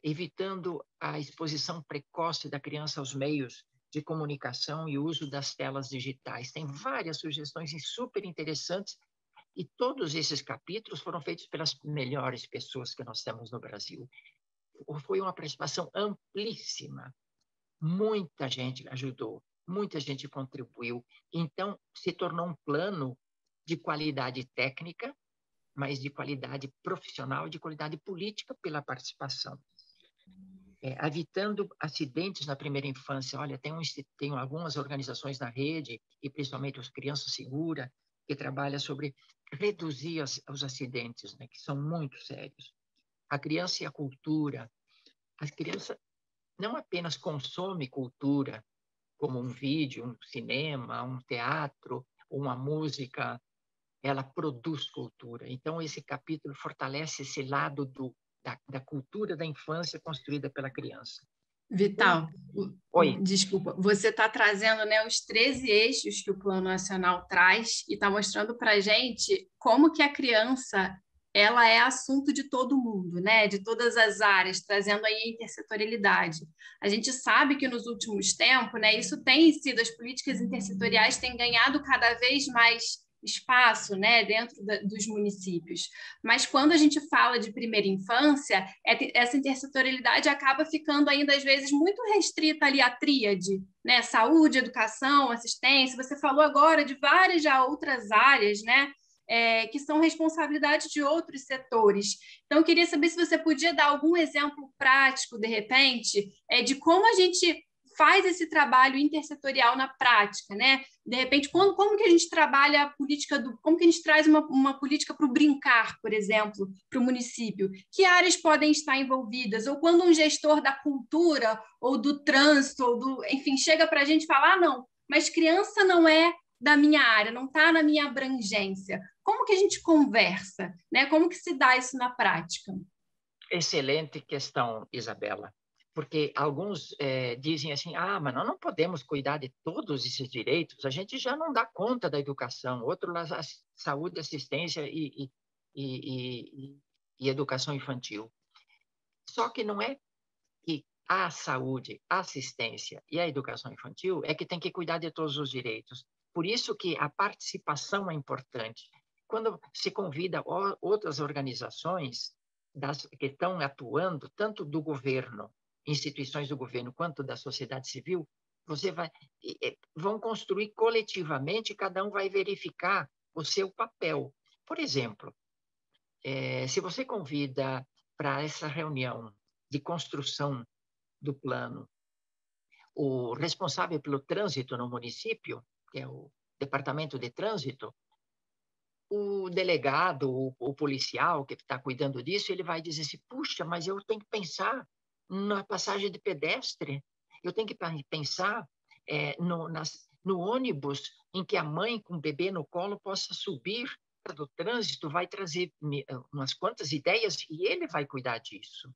evitando a exposição precoce da criança aos meios de comunicação e uso das telas digitais. Tem várias sugestões super interessantes. E todos esses capítulos foram feitos pelas melhores pessoas que nós temos no Brasil. Foi uma participação amplíssima. Muita gente ajudou, muita gente contribuiu. Então, se tornou um plano de qualidade técnica, mas de qualidade profissional e de qualidade política pela participação. Evitando acidentes na primeira infância. Olha, tem algumas organizações na rede, e principalmente os Criança Segura, que trabalha sobre reduzir os acidentes, né, que são muito sérios. A criança e a cultura. A criança não apenas consome cultura, como um vídeo, um cinema, um teatro, uma música, ela produz cultura. Então, esse capítulo fortalece esse lado da cultura da infância construída pela criança. Vital, Oi. Desculpa, você está trazendo, né, os 13 eixos que o Plano Nacional traz e está mostrando para a gente como que a criança ela é assunto de todo mundo, né, de todas as áreas, trazendo aí a intersetorialidade. A gente sabe que nos últimos tempos, né, isso tem sido, as políticas intersetoriais têm ganhado cada vez mais espaço, né, dentro dos municípios. Mas quando a gente fala de primeira infância, essa intersetorialidade acaba ficando ainda, às vezes, muito restrita ali à tríade, né? Saúde, educação, assistência. Você falou agora de várias já outras áreas, né? Que são responsabilidade de outros setores. Então, eu queria saber se você podia dar algum exemplo prático, de repente, de como a gente faz esse trabalho intersetorial na prática, né? De repente, como que a gente trabalha a política como que a gente traz uma política para o brincar, por exemplo, para o município? Que áreas podem estar envolvidas? Ou quando um gestor da cultura ou do trânsito, enfim, chega para a gente falar, não, mas criança não é da minha área, não está na minha abrangência. Como que a gente conversa, né? Como que se dá isso na prática? Excelente questão, Isabela. Porque alguns dizem assim, mas nós não podemos cuidar de todos esses direitos, a gente já não dá conta da educação. Outro, a saúde, assistência e educação infantil. Só que não é que a saúde, a assistência e a educação infantil é que tem que cuidar de todos os direitos. Por isso que a participação é importante. Quando se convida outras organizações que estão atuando, tanto do governo, instituições do governo, quanto da sociedade civil, vão construir coletivamente, cada um vai verificar o seu papel. Por exemplo, Se você convida para essa reunião de construção do plano o responsável pelo trânsito no município, que é o Departamento de Trânsito, o delegado, o policial que está cuidando disso, ele vai dizer assim, puxa, mas eu tenho que pensar na passagem de pedestre, eu tenho que pensar no ônibus em que a mãe com o bebê no colo possa subir do trânsito, vai trazer umas quantas ideias e ele vai cuidar disso.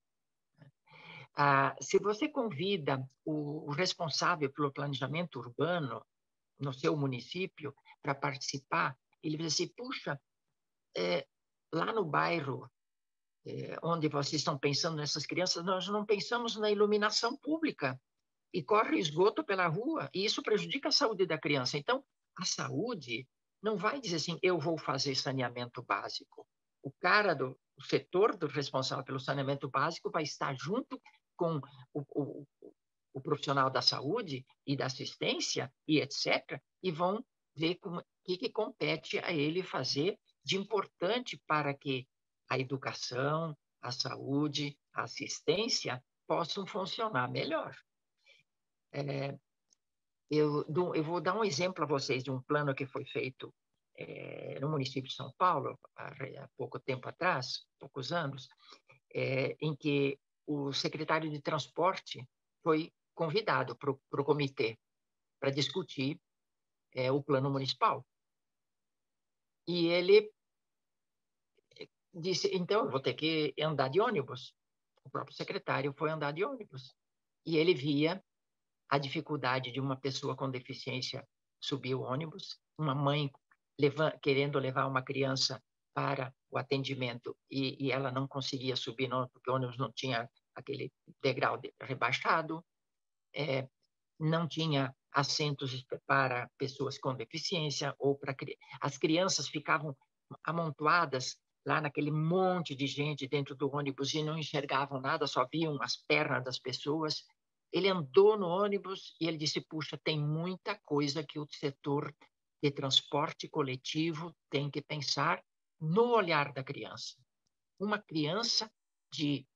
Se você convida o responsável pelo planejamento urbano no seu município para participar, ele diz assim, puxa, lá no bairro onde vocês estão pensando nessas crianças, nós não pensamos na iluminação pública e corre esgoto pela rua e isso prejudica a saúde da criança. Então, a saúde não vai dizer assim, eu vou fazer saneamento básico. O setor responsável pelo saneamento básico vai estar junto com o profissional da saúde e da assistência e etc. e vão ver o que compete a ele fazer de importante para que a educação, a saúde, a assistência possam funcionar melhor. Eu vou dar um exemplo a vocês de um plano que foi feito no município de São Paulo, há pouco tempo atrás, poucos anos, em que o secretário de Transporte foi convidado para o comitê para discutir o plano municipal. E ele disse, então, eu vou ter que andar de ônibus. O próprio secretário foi andar de ônibus. E ele via a dificuldade de uma pessoa com deficiência subir o ônibus, uma mãe querendo levar uma criança para o atendimento e ela não conseguia subir porque o ônibus não tinha aquele degrau rebaixado, não tinha assentos para pessoas com deficiência ou para as crianças ficavam amontoadas lá naquele monte de gente dentro do ônibus e não enxergavam nada, só viam as pernas das pessoas. Ele andou no ônibus e ele disse, puxa, tem muita coisa que o setor de transporte coletivo tem que pensar no olhar da criança. Uma criança de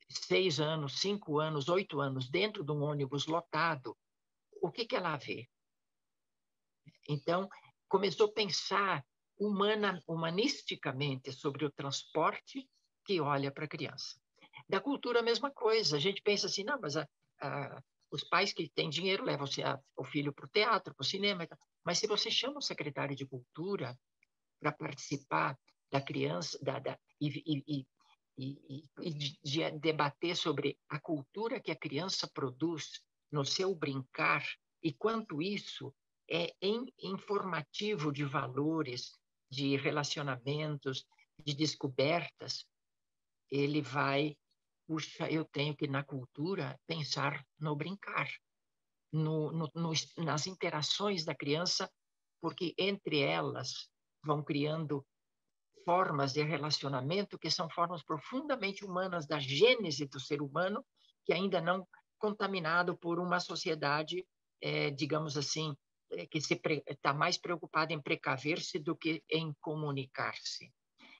6 anos, 5 anos, 8 anos, dentro de um ônibus lotado, o que ela vê? Então, começou a pensar humanisticamente sobre o transporte que olha para a criança. Da cultura, a mesma coisa. A gente pensa assim, não, mas os pais que têm dinheiro levam o filho para o teatro, para o cinema. Mas se você chama o secretário de Cultura para participar da criança e de debater sobre a cultura que a criança produz no seu brincar e quanto isso é informativo de valores, de relacionamentos, de descobertas, ele vai, puxa, eu tenho que, na cultura, pensar no brincar, nas interações da criança, porque entre elas vão criando formas de relacionamento que são formas profundamente humanas da gênese do ser humano, que ainda não contaminado por uma sociedade, digamos assim, que está mais preocupada em precaver-se do que em comunicar-se.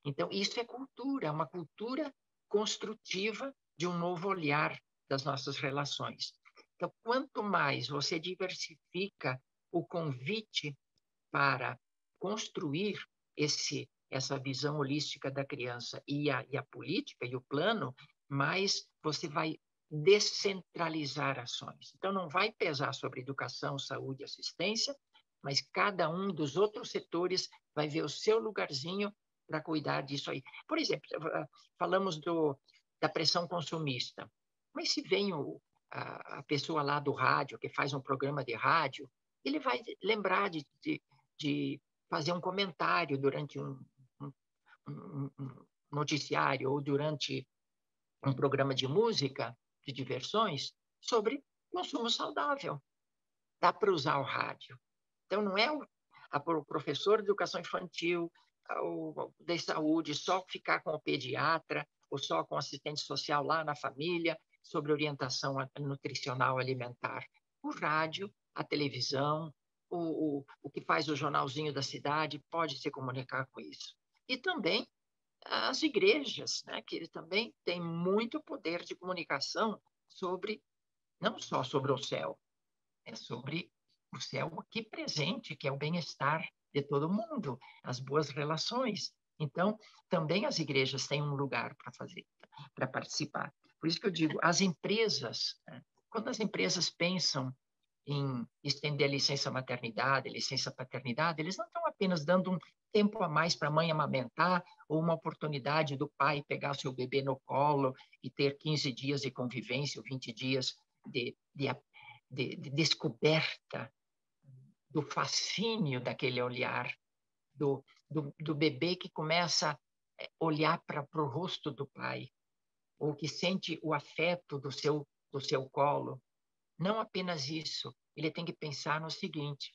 Então, isso é cultura, uma cultura construtiva de um novo olhar das nossas relações. Então, quanto mais você diversifica o convite para construir essa visão holística da criança e a política e o plano, mais você vai descentralizar ações. Então, não vai pesar sobre educação, saúde e assistência, mas cada um dos outros setores vai ver o seu lugarzinho para cuidar disso aí. Por exemplo, falamos da pressão consumista, mas se vem a pessoa lá do rádio, que faz um programa de rádio, ele vai lembrar de fazer um comentário durante um noticiário ou durante um programa de música, de diversões, sobre consumo saudável. Dá para usar o rádio. Então, não é o professor de educação infantil, o de saúde, só ficar com o pediatra ou só com o assistente social lá na família sobre orientação nutricional alimentar. O rádio, a televisão, o que faz o jornalzinho da cidade pode se comunicar com isso. E também as igrejas, né, que também têm muito poder de comunicação sobre, não só sobre o céu, é sobre o céu aqui presente, que é o bem-estar de todo mundo, as boas relações. Então, também as igrejas têm um lugar para fazer, para participar. Por isso que eu digo, as empresas, né, quando as empresas pensam em estender a licença maternidade, licença paternidade, eles não estão apenas dando um tempo a mais para a mãe amamentar ou uma oportunidade do pai pegar seu bebê no colo e ter 15 dias de convivência, ou 20 dias de descoberta do fascínio daquele olhar, do bebê que começa a olhar para o rosto do pai, ou que sente o afeto do seu colo. Não apenas isso, ele tem que pensar no seguinte,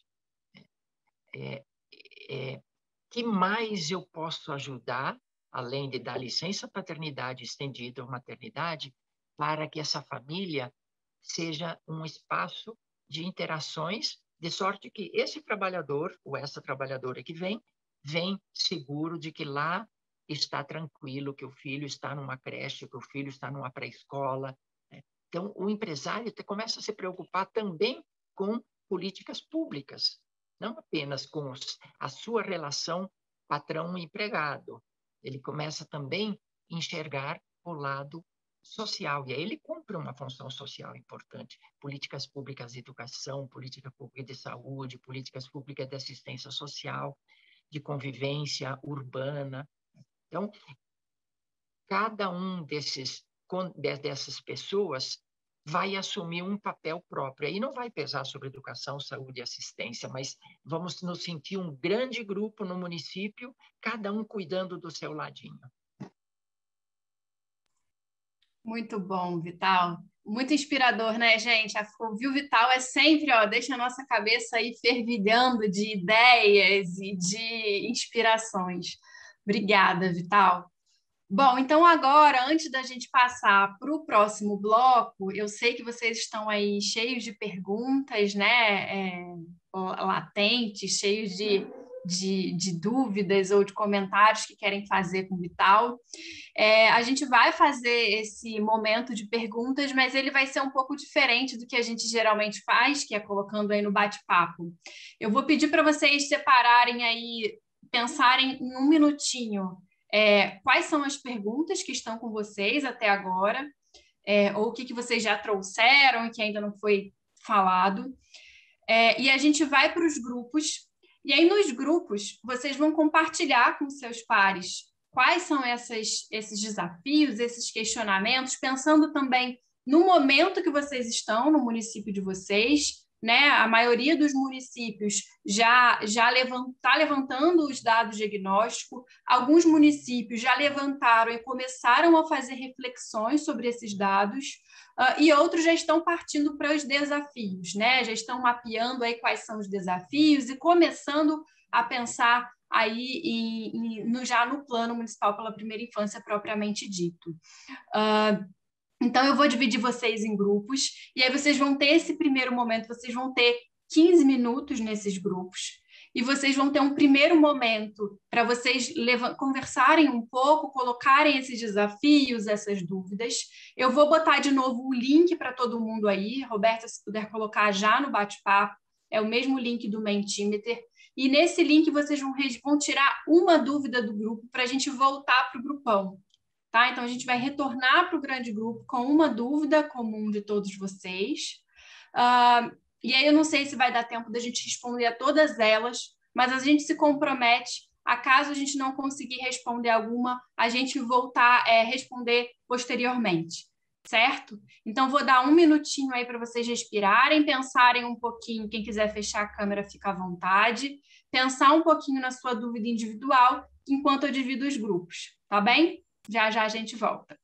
que mais eu posso ajudar, além de dar licença paternidade estendida ou maternidade, para que essa família seja um espaço de interações, de sorte que esse trabalhador ou essa trabalhadora que vem seguro de que lá está tranquilo, que o filho está numa creche, que o filho está numa pré-escola. Então, o empresário começa a se preocupar também com políticas públicas, não apenas com a sua relação patrão-empregado. Ele começa também a enxergar o lado social, e aí ele cumpre uma função social importante. Políticas públicas de educação, política pública de saúde, políticas públicas de assistência social, de convivência urbana. Então, cada um dessas pessoas vai assumir um papel próprio. Aí não vai pesar sobre educação, saúde e assistência, mas vamos nos sentir um grande grupo no município, cada um cuidando do seu ladinho. Muito bom, Vital. Muito inspirador, né, gente? Ouvir o Vital é sempre, ó, deixa a nossa cabeça aí fervilhando de ideias e de inspirações. Obrigada, Vital. Bom, então agora, antes da gente passar para o próximo bloco, eu sei que vocês estão aí cheios de perguntas, né, latentes, cheios de dúvidas ou de comentários que querem fazer com o Vital. A gente vai fazer esse momento de perguntas, mas ele vai ser um pouco diferente do que a gente geralmente faz, que é colocando aí no bate-papo. Eu vou pedir para vocês separarem aí, pensarem em um minutinho. Quais são as perguntas que estão com vocês até agora, ou o que vocês já trouxeram e que ainda não foi falado. E a gente vai para os grupos, e aí nos grupos vocês vão compartilhar com seus pares quais são esses desafios, esses questionamentos, pensando também no momento que vocês estão no município de vocês, né? A maioria dos municípios já está levantando os dados diagnósticos, alguns municípios já levantaram e começaram a fazer reflexões sobre esses dados, e outros já estão partindo para os desafios, né? Já estão mapeando aí quais são os desafios e começando a pensar aí já no plano municipal pela primeira infância propriamente dito. Então, eu vou dividir vocês em grupos, e aí vocês vão ter esse primeiro momento, vocês vão ter 15 minutos nesses grupos, e vocês vão ter um primeiro momento para vocês conversarem um pouco, colocarem esses desafios, essas dúvidas. Eu vou botar de novo o link para todo mundo aí, Roberta, se puder colocar já no bate-papo, é o mesmo link do Mentimeter, e nesse link vocês vão tirar uma dúvida do grupo para a gente voltar para o grupão. Tá? Então, a gente vai retornar para o grande grupo com uma dúvida comum de todos vocês. E aí eu não sei se vai dar tempo da gente responder a todas elas, mas a gente se compromete, acaso a gente não conseguir responder alguma, a gente voltar a responder posteriormente, certo? Então, vou dar um minutinho aí para vocês respirarem, pensarem um pouquinho, quem quiser fechar a câmera, fica à vontade, pensar um pouquinho na sua dúvida individual, enquanto eu divido os grupos, tá bem? Já a gente volta.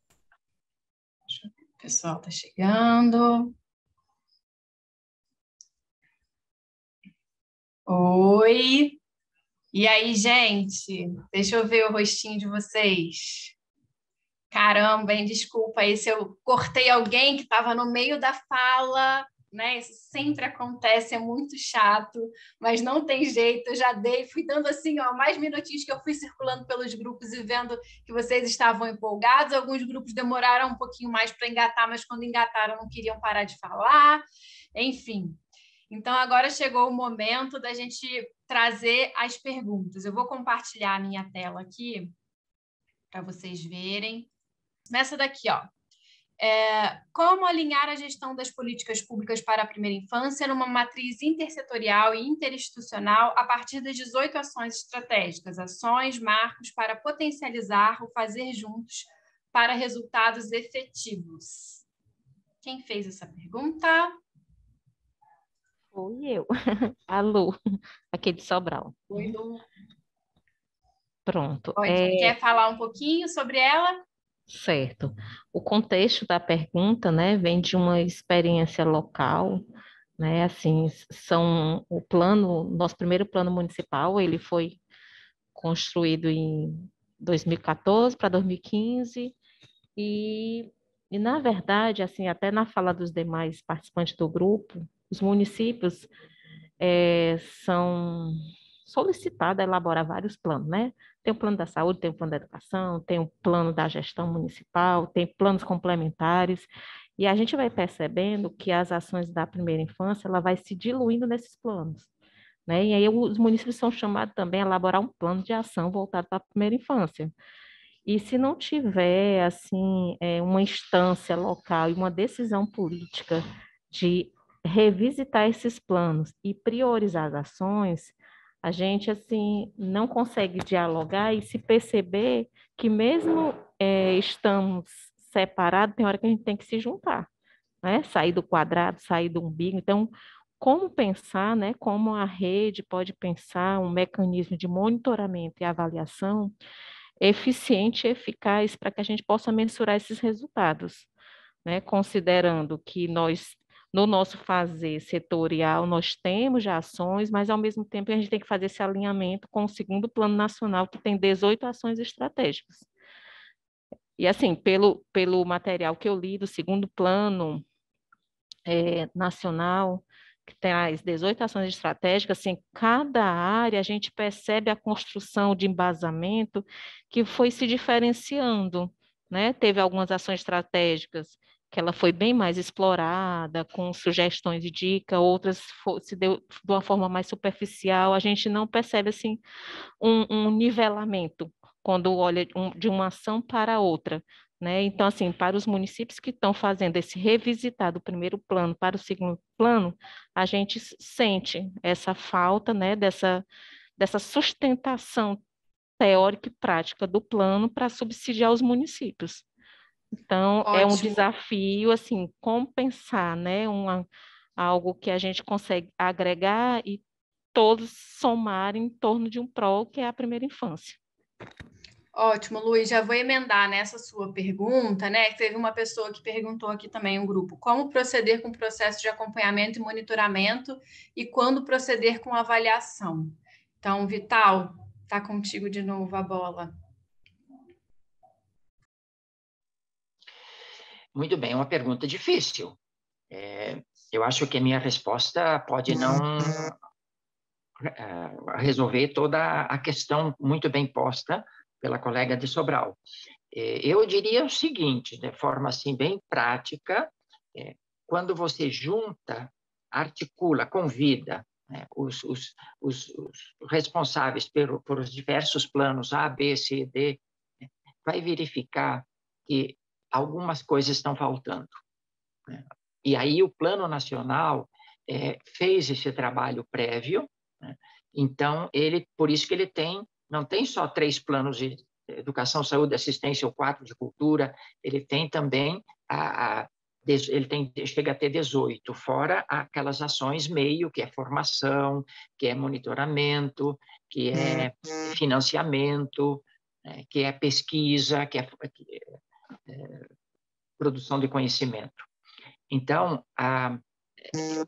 O pessoal está chegando. Oi. E aí, gente? Deixa eu ver o rostinho de vocês. Caramba, hein? Desculpa aí se eu cortei alguém que estava no meio da fala, né? Isso sempre acontece, é muito chato, mas não tem jeito, eu já dei, fui dando assim, ó, mais minutinhos que eu fui circulando pelos grupos e vendo que vocês estavam empolgados, alguns grupos demoraram um pouquinho mais para engatar, mas quando engataram não queriam parar de falar, enfim. Então, agora chegou o momento da gente trazer as perguntas. Eu vou compartilhar a minha tela aqui para vocês verem. Nessa daqui, ó. Como alinhar a gestão das políticas públicas para a primeira infância numa matriz intersetorial e interinstitucional a partir das 18 ações estratégicas, ações, marcos para potencializar o fazer juntos para resultados efetivos. Quem fez essa pergunta? Fui eu, a Lu, aqui de Sobral. Foi Lu. Pronto. Quer falar um pouquinho sobre ela? Certo. O contexto da pergunta, né, vem de uma experiência local, né, assim, nosso primeiro plano municipal, ele foi construído em 2014 para 2015 e, na verdade, assim, até na fala dos demais participantes do grupo, os municípios são solicitados a elaborar vários planos, né? Tem o plano da saúde, tem o plano da educação, tem o plano da gestão municipal, tem planos complementares, e a gente vai percebendo que as ações da primeira infância, ela vai se diluindo nesses planos, né? E aí os municípios são chamados também a elaborar um plano de ação voltado para a primeira infância. E se não tiver, assim, uma instância local e uma decisão política de revisitar esses planos e priorizar as ações, a gente, assim, não consegue dialogar e se perceber que mesmo estamos separados, tem hora que a gente tem que se juntar, né? Sair do quadrado, sair do umbigo. Então, como pensar, né? Como a rede pode pensar um mecanismo de monitoramento e avaliação eficiente e eficaz para que a gente possa mensurar esses resultados, né? Considerando que nós, no nosso fazer setorial, nós temos já ações, mas ao mesmo tempo a gente tem que fazer esse alinhamento com o segundo plano nacional, que tem 18 ações estratégicas. E assim, pelo material que eu li do segundo plano nacional, que traz 18 ações estratégicas, assim, cada área a gente percebe a construção de embasamento que foi se diferenciando, né? Teve algumas ações estratégicas que ela foi bem mais explorada, com sugestões e dicas, outras se deu de uma forma mais superficial, a gente não percebe, assim, um nivelamento quando olha de uma ação para outra, né? Então, assim, para os municípios que estão fazendo esse revisitar do primeiro plano para o segundo plano, a gente sente essa falta, né, dessa sustentação teórica e prática do plano para subsidiar os municípios. Então, Ótimo. é um desafio, assim, compensar, né, algo que a gente consegue agregar e todos somarem em torno de um prol, que é a primeira infância. Ótimo, Luiz, já vou emendar nessa sua pergunta, né? Teve uma pessoa que perguntou aqui também, um grupo, como proceder com o processo de acompanhamento e monitoramento e quando proceder com avaliação. Então, Vital, está contigo de novo a bola. Muito bem, uma pergunta difícil. Eu acho que a minha resposta pode não resolver toda a questão muito bem posta pela colega de Sobral. Eu diria o seguinte, de forma assim bem prática, quando você junta, articula, convida, né, os responsáveis por os diversos planos A, B, C, D, vai verificar que algumas coisas estão faltando, né? E aí o Plano Nacional fez esse trabalho prévio, né? Então, por isso que ele não tem só 3 planos de educação, saúde, assistência ou 4 de cultura, ele tem também chega a ter 18, fora aquelas ações meio, que é formação, que é monitoramento, que é financiamento, que é pesquisa, que é produção de conhecimento. Então,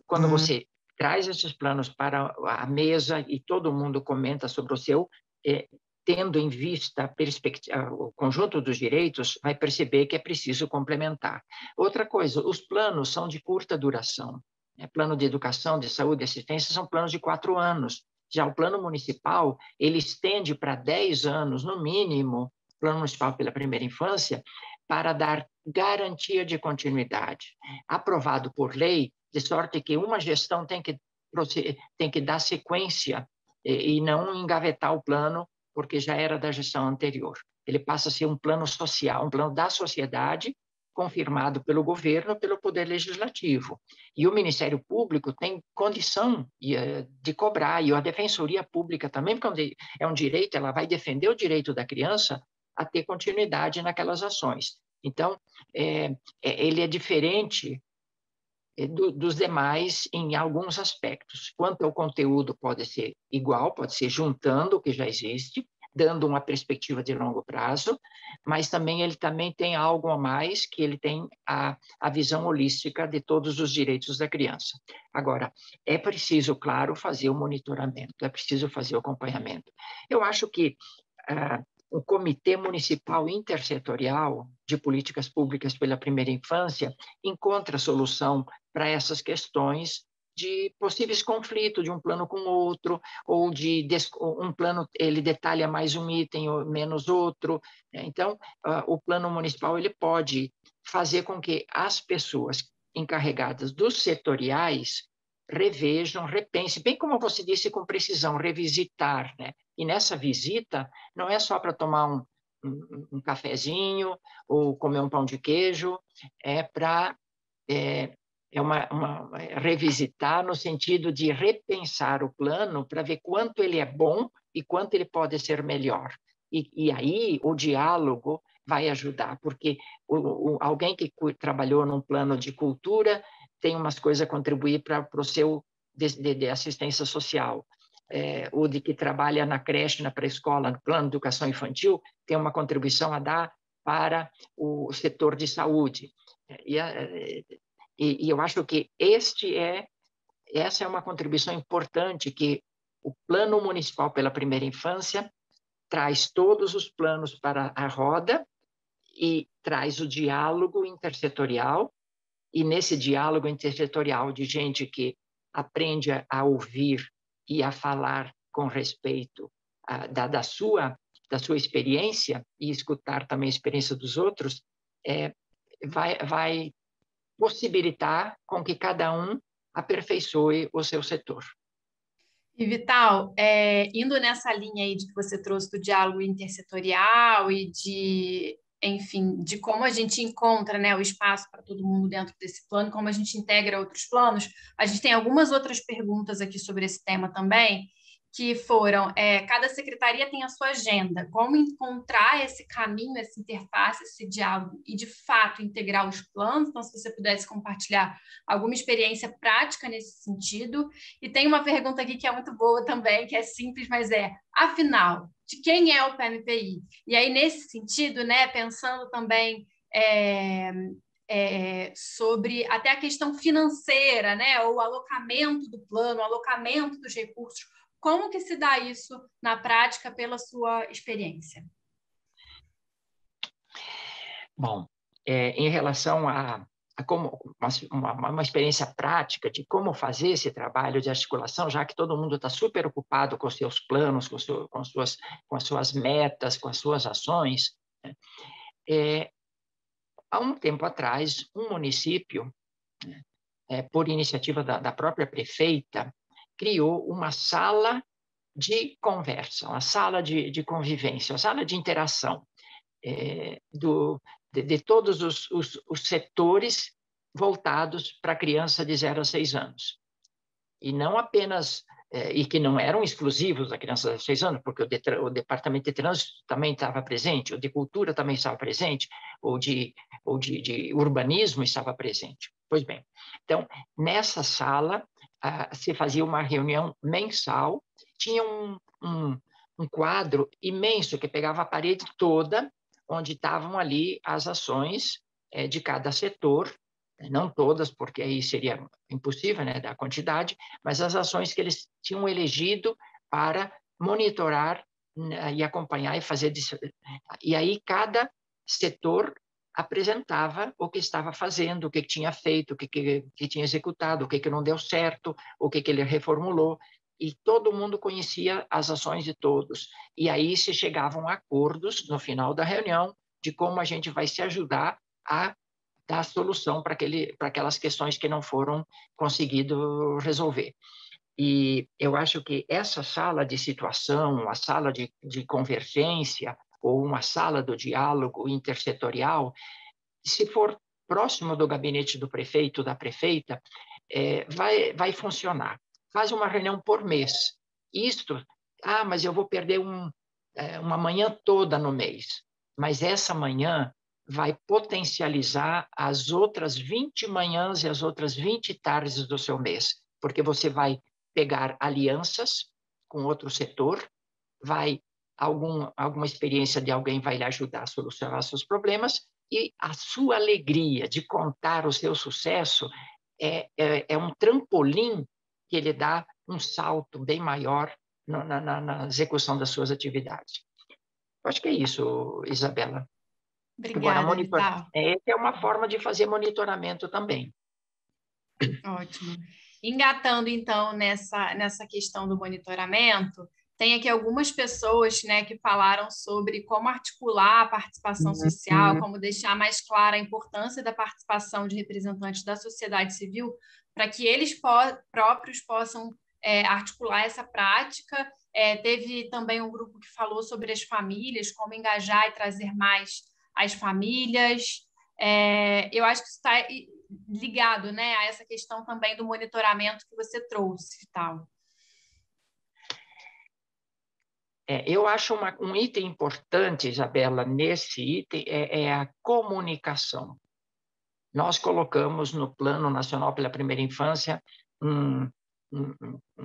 quando você traz esses planos para a mesa e todo mundo comenta sobre o seu, tendo em vista o conjunto dos direitos, vai perceber que é preciso complementar. Outra coisa, os planos são de curta duração. Plano de educação, de saúde e assistência são planos de 4 anos. Já o plano municipal, ele estende para 10 anos, no mínimo, plano municipal pela primeira infância, para dar garantia de continuidade. Aprovado por lei, de sorte que uma gestão tem que dar sequência e não engavetar o plano, porque já era da gestão anterior. Ele passa a ser um plano social, um plano da sociedade, confirmado pelo governo, pelo Poder Legislativo. E o Ministério Público tem condição de cobrar, e a Defensoria Pública também, porque é um direito, ela vai defender o direito da criança a ter continuidade naquelas ações. Então, ele é diferente dos demais em alguns aspectos. Quanto ao conteúdo, pode ser igual, pode ser juntando o que já existe, dando uma perspectiva de longo prazo, mas também ele também tem algo a mais, que ele tem a visão holística de todos os direitos da criança. Agora, é preciso, claro, fazer o monitoramento, é preciso fazer o acompanhamento. Eu acho que o Comitê Municipal Intersetorial de Políticas Públicas pela Primeira Infância encontra solução para essas questões de possíveis conflitos de um plano com outro, ou de um plano, ele detalha mais um item ou menos outro. Então, o plano municipal ele pode fazer com que as pessoas encarregadas dos setoriais revejam, repensem, bem como você disse com precisão, revisitar, né? E nessa visita, não é só para tomar um cafezinho ou comer um pão de queijo, é para revisitar no sentido de repensar o plano para ver quanto ele é bom e quanto ele pode ser melhor. E aí o diálogo vai ajudar, porque alguém que trabalhou num plano de cultura tem umas coisas a contribuir para o seu de assistência social. O de que trabalha na creche, na pré-escola, no plano de educação infantil, tem uma contribuição a dar para o setor de saúde. E eu acho que essa é uma contribuição importante, que o Plano Municipal pela Primeira Infância traz todos os planos para a roda e traz o diálogo intersetorial, e nesse diálogo intersetorial de gente que aprende a ouvir e a falar com respeito da sua experiência e escutar também a experiência dos outros, vai possibilitar com que cada um aperfeiçoe o seu setor. E, Vital, indo nessa linha aí de que você trouxe do diálogo intersetorial e enfim, de como a gente encontra, né, o espaço para todo mundo dentro desse plano, como a gente integra outros planos, a gente tem algumas outras perguntas aqui sobre esse tema também, que foram, cada secretaria tem a sua agenda, como encontrar esse caminho, essa interface, esse diálogo e, de fato, integrar os planos. Então, se você pudesse compartilhar alguma experiência prática nesse sentido. E tem uma pergunta aqui que é muito boa também, que é simples, mas afinal, de quem é o PMPI? E aí, nesse sentido, né, pensando também sobre até a questão financeira, né, ou o alocamento do plano, o alocamento dos recursos, como que se dá isso na prática pela sua experiência? Bom, em relação a como uma experiência prática de como fazer esse trabalho de articulação, já que todo mundo está super ocupado com seus planos, com as suas metas, com as suas ações, né? Há um tempo atrás, um município, por iniciativa da própria prefeita, criou uma sala de conversa, uma sala de convivência, uma sala de interação de todos os setores voltados para a criança de 0 a 6 anos. E não apenas, e que não eram exclusivos da criança de 6 anos, porque o departamento de trânsito também estava presente, o de cultura também estava presente, ou de urbanismo estava presente. Pois bem, então, nessa sala, se fazia uma reunião mensal, tinha um quadro imenso que pegava a parede toda, onde estavam ali as ações de cada setor, não todas, porque aí seria impossível, né, da quantidade, mas as ações que eles tinham elegido para monitorar e acompanhar e fazer. E aí cada setor apresentava o que estava fazendo, o que tinha feito, o que tinha executado, o que não deu certo, o que ele reformulou, e todo mundo conhecia as ações de todos. E aí se chegavam a acordos no final da reunião de como a gente vai se ajudar a dar solução para aquelas questões que não foram conseguido resolver. E eu acho que essa sala de situação, a sala de convergência, ou uma sala do diálogo intersetorial, se for próximo do gabinete do prefeito, da prefeita, vai funcionar. Faz uma reunião por mês. Isto, mas eu vou perder uma manhã toda no mês. Mas essa manhã vai potencializar as outras 20 manhãs e as outras 20 tardes do seu mês, porque você vai pegar alianças com outro setor, alguma experiência de alguém vai lhe ajudar a solucionar seus problemas, e a sua alegria de contar o seu sucesso é um trampolim que ele dá um salto bem maior na execução das suas atividades. Eu acho que é isso, Isabela. Obrigada, Vital. Essa é uma forma de fazer monitoramento também. Ótimo. Engatando, então, nessa questão do monitoramento, tem aqui algumas pessoas, né, que falaram sobre como articular a participação social, como deixar mais clara a importância da participação de representantes da sociedade civil, para que eles próprios possam articular essa prática. Teve também um grupo que falou sobre as famílias, como engajar e trazer mais as famílias. Eu acho que isso está ligado, né, a essa questão também do monitoramento que você trouxe e tal. Eu acho um item importante, Isabela, nesse item é a comunicação. Nós colocamos no Plano Nacional pela Primeira Infância uma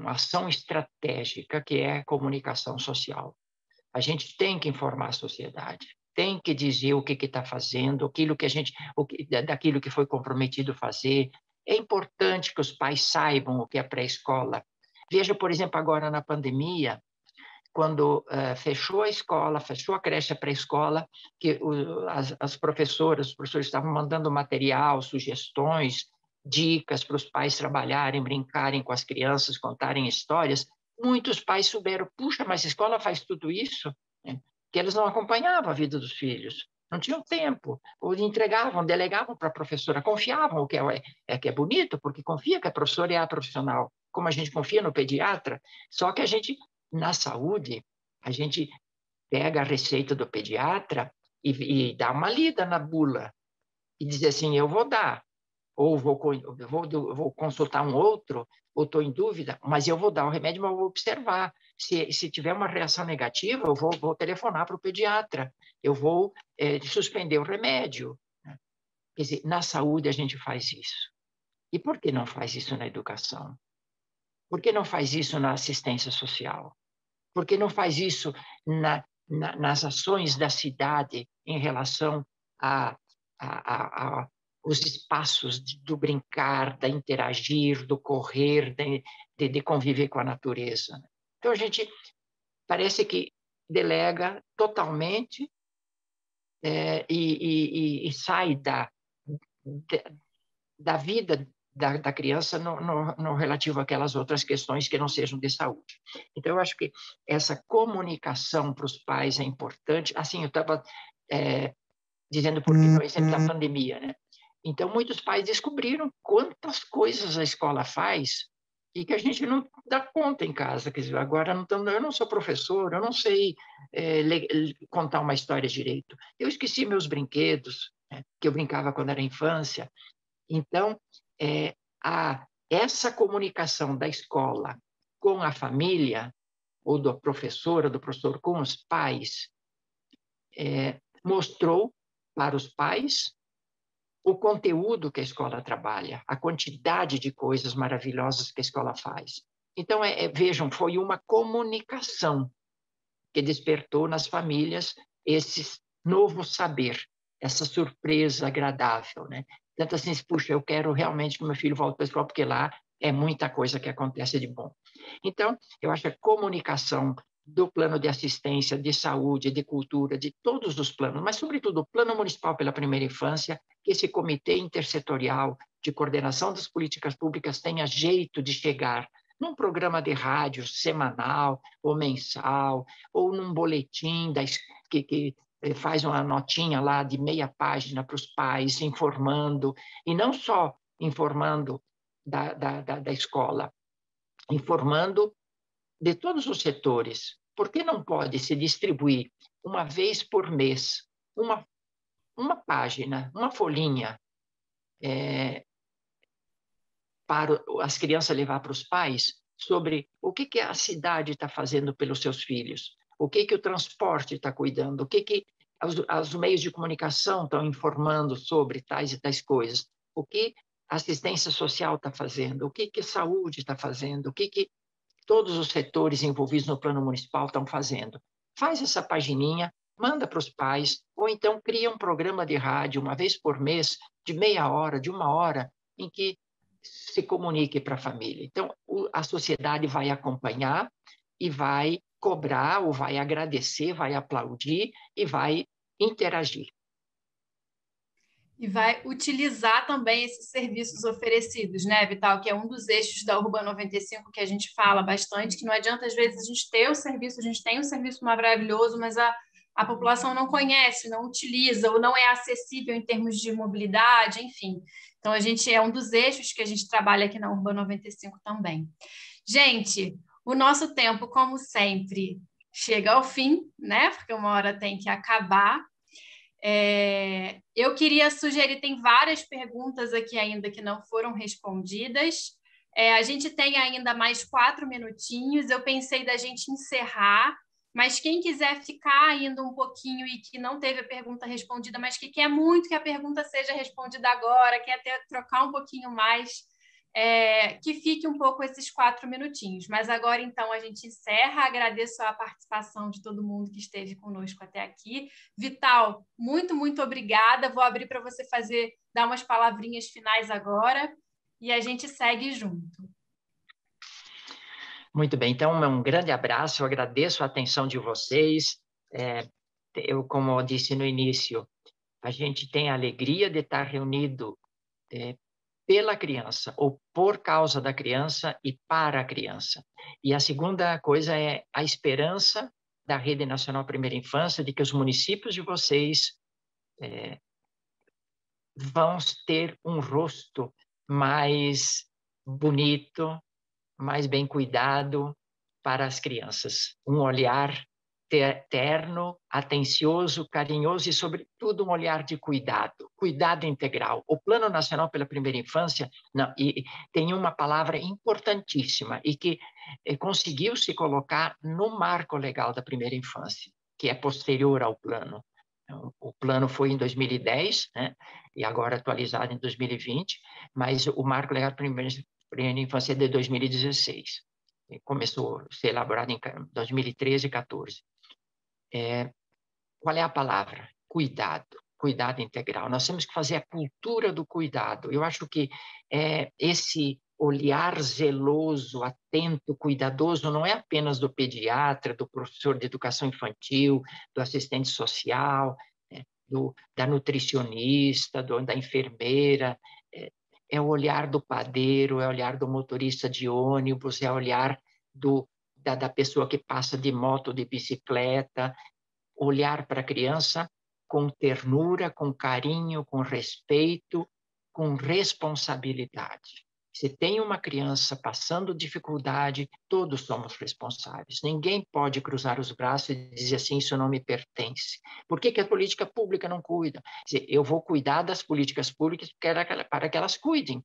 ação estratégica que é a comunicação social. A gente tem que informar a sociedade, tem que dizer o que está fazendo, daquilo que foi comprometido fazer. É importante que os pais saibam o que é pré-escola. Veja, por exemplo, agora na pandemia, quando fechou a escola, fechou a creche pré-escola, que os professores estavam mandando material, sugestões, dicas para os pais trabalharem, brincarem com as crianças, contarem histórias. Muitos pais souberam, puxa, mas a escola faz tudo isso? Que eles não acompanhavam a vida dos filhos, não tinham tempo, ou entregavam, delegavam para a professora, confiavam, o que é bonito, porque confia que a professora é a profissional, como a gente confia no pediatra, só que na saúde, a gente pega a receita do pediatra e dá uma lida na bula e diz assim, eu vou dar, ou vou consultar um outro, ou estou em dúvida, mas eu vou dar o remédio, mas eu vou observar. Se tiver uma reação negativa, eu vou telefonar para o pediatra, eu vou suspender o remédio. Quer dizer, na saúde a gente faz isso. E por que não faz isso na educação? Por que não faz isso na assistência social? Por que não faz isso nas ações da cidade em relação aos espaços do brincar, da interagir, do correr, de conviver com a natureza? Então, a gente parece que delega totalmente e sai da vida da criança no relativo àquelas outras questões que não sejam de saúde. Então, eu acho que essa comunicação para os pais é importante. Assim, eu estava dizendo, por exemplo, da pandemia, né? Então, muitos pais descobriram quantas coisas a escola faz e que a gente não dá conta em casa. Quer dizer, agora eu não sou professor, eu não sei contar uma história direito. Eu esqueci meus brinquedos, né, que eu brincava quando era infância. Então, essa comunicação da escola com a família, ou do professor com os pais, mostrou para os pais o conteúdo que a escola trabalha, a quantidade de coisas maravilhosas que a escola faz. Então, vejam, foi uma comunicação que despertou nas famílias esse novo saber, essa surpresa agradável, né? Tanto assim, puxa, eu quero realmente que meu filho volte para a escola, porque lá é muita coisa que acontece de bom. Então, eu acho que a comunicação do plano de assistência, de saúde, de cultura, de todos os planos, mas, sobretudo, o Plano Municipal pela Primeira Infância, que esse comitê intersetorial de coordenação das políticas públicas tenha jeito de chegar num programa de rádio semanal ou mensal, ou num boletim que faz uma notinha lá de meia página para os pais, informando, e não só informando da escola, informando de todos os setores. Por que não pode se distribuir uma vez por mês uma página, uma folhinha, para as crianças levar para os pais sobre o que a cidade está fazendo pelos seus filhos, o que o transporte está cuidando, o que os meios de comunicação estão informando sobre tais e tais coisas, o que a assistência social está fazendo, o que a saúde está fazendo, o que todos os setores envolvidos no plano municipal estão fazendo. Faz essa pagininha, manda para os pais, ou então cria um programa de rádio uma vez por mês, de meia hora, de uma hora, em que se comunique para a família. Então, a sociedade vai acompanhar e vai cobrar, ou vai agradecer, vai aplaudir e vai interagir. E vai utilizar também esses serviços oferecidos, né, Vital? Que é um dos eixos da Urban 95 que a gente fala bastante, que não adianta, às vezes, a gente ter o serviço, a gente tem um serviço maravilhoso, mas a população não conhece, não utiliza, ou não é acessível em termos de mobilidade, enfim. Então, a gente é um dos eixos que a gente trabalha aqui na Urban 95 também. Gente, o nosso tempo, como sempre, chega ao fim, né? Porque uma hora tem que acabar. Eu queria sugerir, tem várias perguntas aqui ainda que não foram respondidas. A gente tem ainda mais 4 minutinhos. Eu pensei da gente encerrar, mas quem quiser ficar ainda um pouquinho e que não teve a pergunta respondida, mas que quer muito que a pergunta seja respondida agora, quer trocar um pouquinho mais, que fique um pouco esses 4 minutinhos. Mas agora, então, a gente encerra. Agradeço a participação de todo mundo que esteve conosco até aqui. Vital, muito, muito obrigada. Vou abrir para você dar umas palavrinhas finais agora e a gente segue junto. Muito bem, então, um grande abraço, eu agradeço a atenção de vocês. Eu, como eu disse no início, a gente tem a alegria de estar reunido pela criança, ou por causa da criança e para a criança. E a segunda coisa é a esperança da Rede Nacional Primeira Infância de que os municípios de vocês vão ter um rosto mais bonito, mais bem cuidado para as crianças. Um olhar terno, atencioso, carinhoso e, sobretudo, um olhar de cuidado integral. O Plano Nacional pela Primeira Infância tem uma palavra importantíssima e que conseguiu se colocar no marco legal da primeira infância, que é posterior ao plano. O plano foi em 2010, né? E agora atualizado em 2020, mas o marco legal da primeira infância é de 2016. Começou a ser elaborado em 2013 e 2014. Qual é a palavra? Cuidado integral. Nós temos que fazer a cultura do cuidado. Eu acho que esse olhar zeloso, atento, cuidadoso, não é apenas do pediatra, do professor de educação infantil, do assistente social, da nutricionista, da enfermeira, é o olhar do padeiro, é o olhar do motorista de ônibus, é o olhar da pessoa que passa de moto, de bicicleta, olhar para a criança com ternura, com carinho, com respeito, com responsabilidade. Se tem uma criança passando dificuldade, todos somos responsáveis. Ninguém pode cruzar os braços e dizer assim, isso não me pertence. Por que a política pública não cuida? Eu vou cuidar das políticas públicas para que elas cuidem.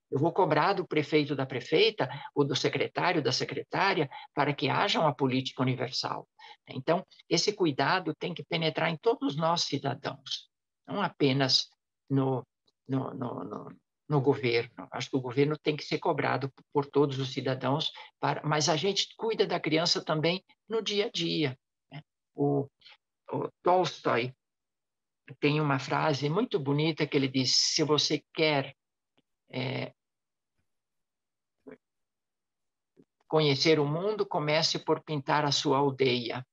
Eu vou cobrar do prefeito, da prefeita, ou do secretário, da secretária, para que haja uma política universal. Então, esse cuidado tem que penetrar em todos nós, cidadãos, não apenas no governo. Acho que o governo tem que ser cobrado por todos os cidadãos, mas a gente cuida da criança também no dia a dia. O Tolstói tem uma frase muito bonita que ele diz, se você quer conhecer o mundo, comece por pintar a sua aldeia.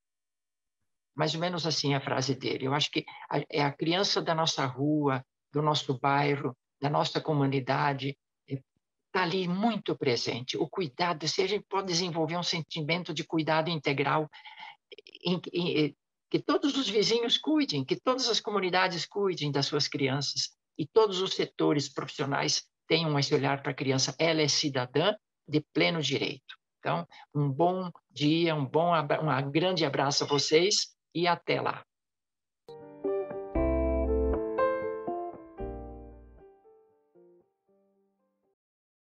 Mais ou menos assim é a frase dele. Eu acho que é a criança da nossa rua, do nosso bairro, da nossa comunidade, está ali muito presente. O cuidado, se a gente pode desenvolver um sentimento de cuidado integral, que todos os vizinhos cuidem, que todas as comunidades cuidem das suas crianças e todos os setores profissionais tenham esse olhar para a criança. Ela é cidadã de pleno direito. Então, um bom dia, um grande abraço a vocês e até lá.